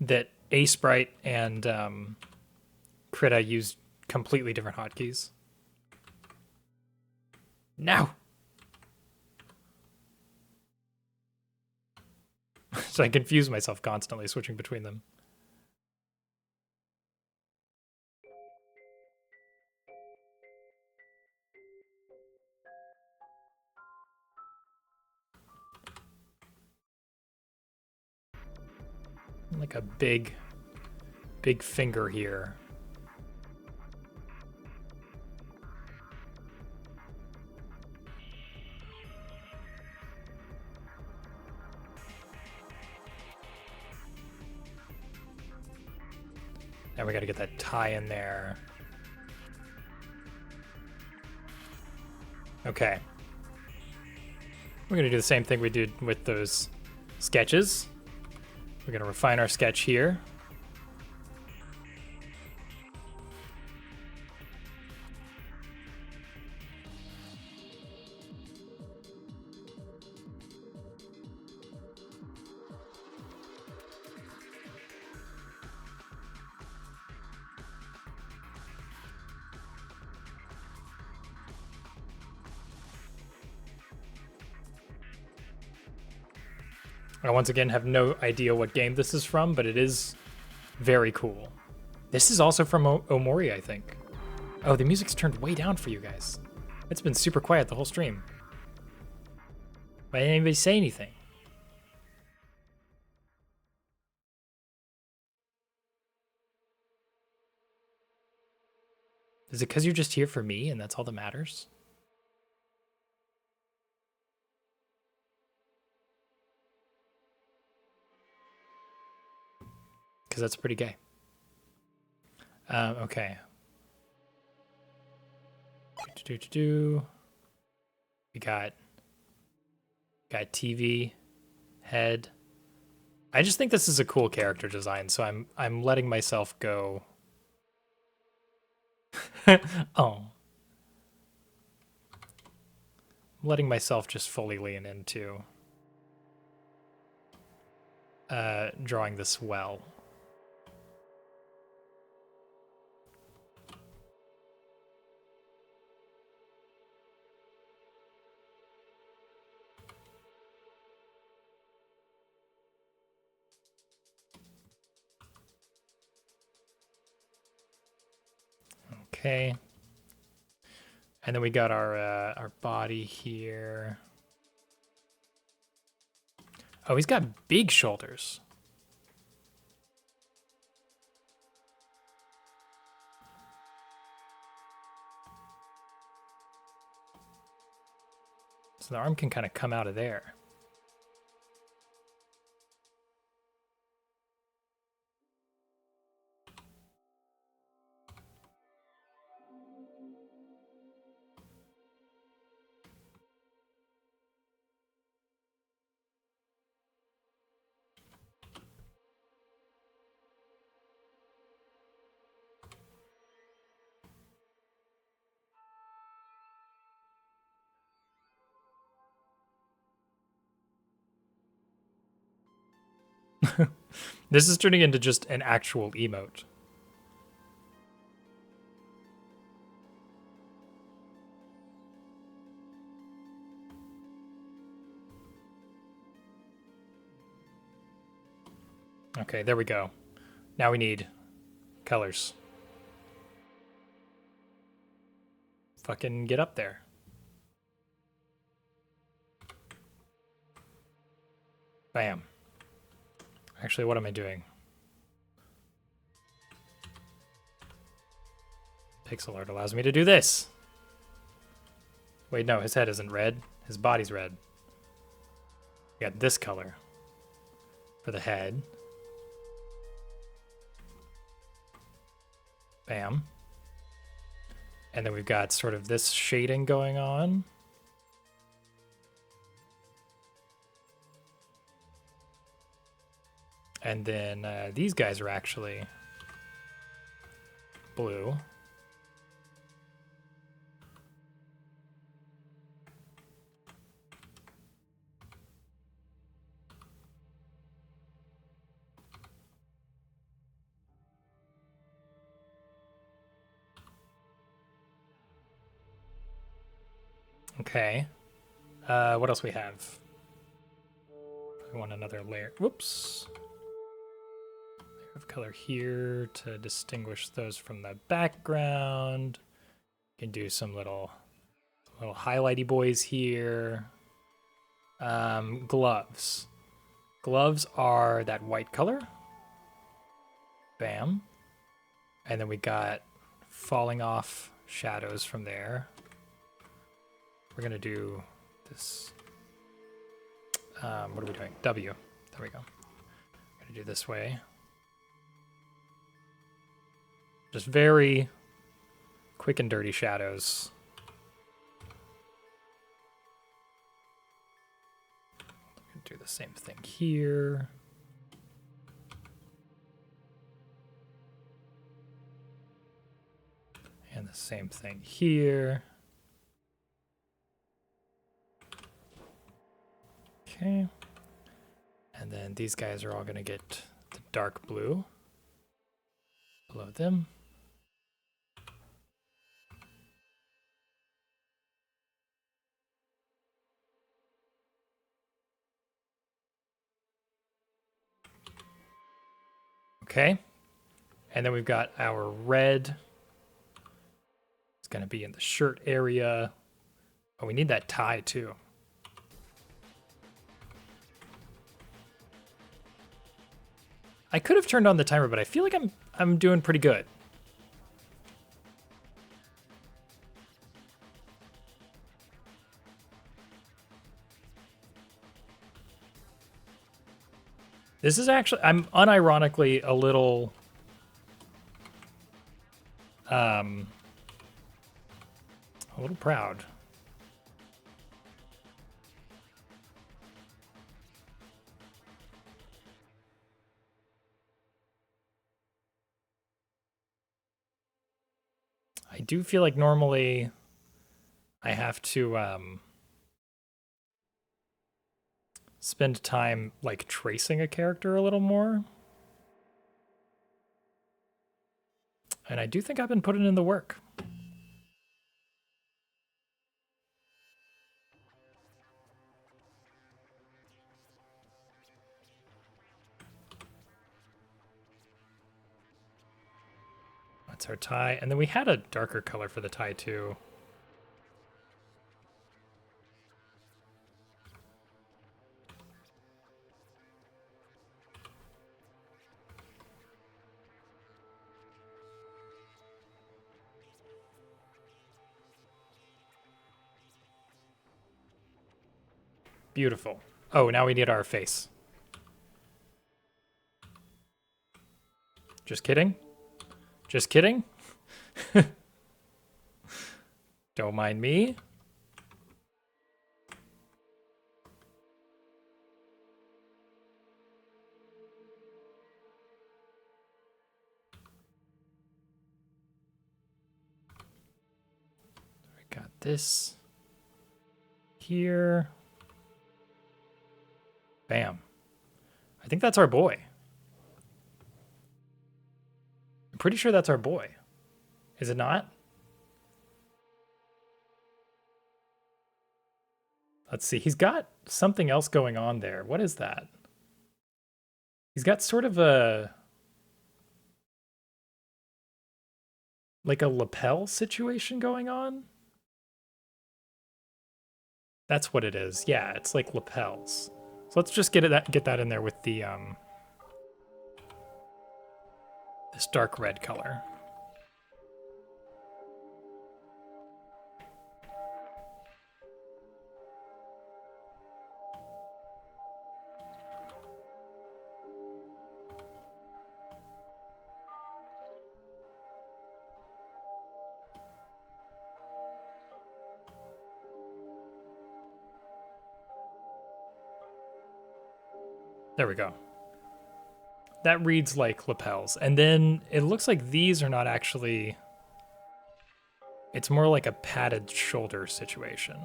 that A-Sprite and Krita use completely different hotkeys. No! So I confuse myself constantly switching between them. Like a big finger here. Now we got to get that tie in there. Okay. We're going to do the same thing we did with those sketches. We're going to refine our sketch here. I once again have no idea what game this is from, but it is very cool. This is also from Omori, I think. Oh, the music's turned way down for you guys. It's been super quiet the whole stream. Why didn't anybody say anything? Is it because you're just here for me and that's all that matters? Because that's pretty gay. Okay. We got TV, head. I just think this is a cool character design, so I'm letting myself go. Oh. I'm letting myself just fully lean into drawing this well. Okay. And then we got our body here. Oh, he's got big shoulders. So the arm can kind of come out of there. This is turning into just an actual emote. Okay, there we go. Now we need colors. Fucking get up there. Bam. Actually, what am I doing? Pixel art allows me to do this. Wait, no, his head isn't red. His body's red. We got this color for the head. Bam. And then we've got sort of this shading going on. And then these guys are actually blue. Okay. What else we have? We want another layer. Whoops. Layer of color here to distinguish those from the background. You can do some little highlighty boys here. Gloves. Gloves are that white color. Bam. And then we got falling off shadows from there. We're gonna do this. What are we doing? W. There we go. We're gonna do this way. Just very quick and dirty shadows. Do the same thing here. And the same thing here. Okay. And then these guys are all going to get the dark blue below them. Okay. And then we've got our red. It's going to be in the shirt area. Oh, we need that tie too. I could have turned on the timer, but I feel like I'm doing pretty good. This is actually, I'm unironically a little proud. I do feel like normally I have to spend time like tracing a character a little more. And I do think I've been putting in the work. That's our tie. And then we had a darker color for the tie too. Beautiful. Oh, now we need our face. Just kidding. Just kidding. Don't mind me. We got this here. Bam. I think that's our boy. I'm pretty sure that's our boy. Is it not? Let's see. He's got something else going on there. What is that? He's got sort of a... like a lapel situation going on? That's what it is. Yeah, it's like lapels. So let's just get that in there with the this dark red color. There we go. That reads like lapels. And then it looks like these are not actually... it's more like a padded shoulder situation.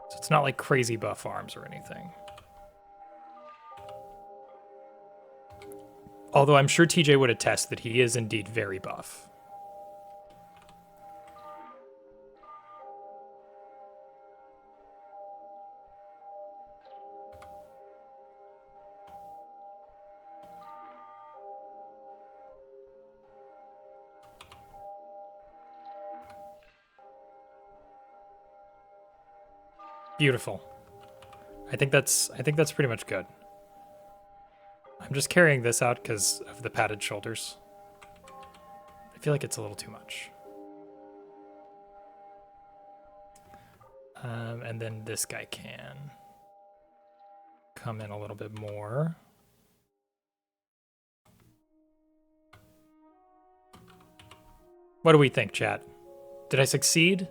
So it's not like crazy buff arms or anything. Although I'm sure TJ would attest that he is indeed very buff. Beautiful. I think that's pretty much good. I'm just carrying this out because of the padded shoulders. I feel like it's a little too much. And then this guy can come in a little bit more. What do we think, chat? Did I succeed?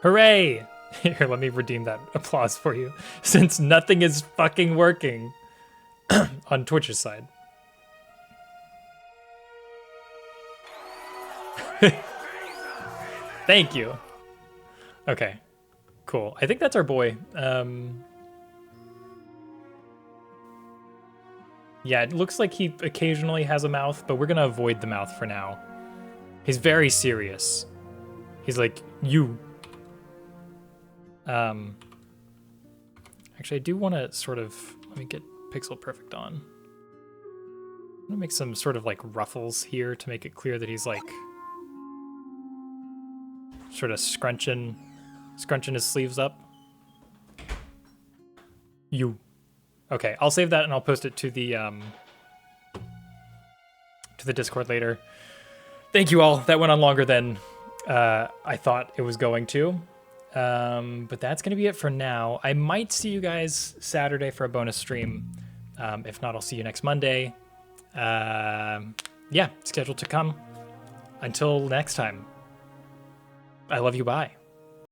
Hooray! Here, let me redeem that applause for you, since nothing is fucking working on Twitch's side. Thank you. Okay, cool. I think that's our boy. Yeah, it looks like he occasionally has a mouth, but we're gonna avoid the mouth for now. He's very serious. He's like, you. Actually, I do want to sort of, let me get pixel perfect on. I'm gonna make some sort of like ruffles here to make it clear that he's like sort of scrunching his sleeves up. You. Okay, I'll save that and I'll post it to the Discord later. Thank you all. That went on longer than I thought it was going to. But that's going to be it for now. I might see you guys Saturday for a bonus stream. If not, I'll see you next Monday. Yeah, scheduled to come. Until next time, I love you, bye.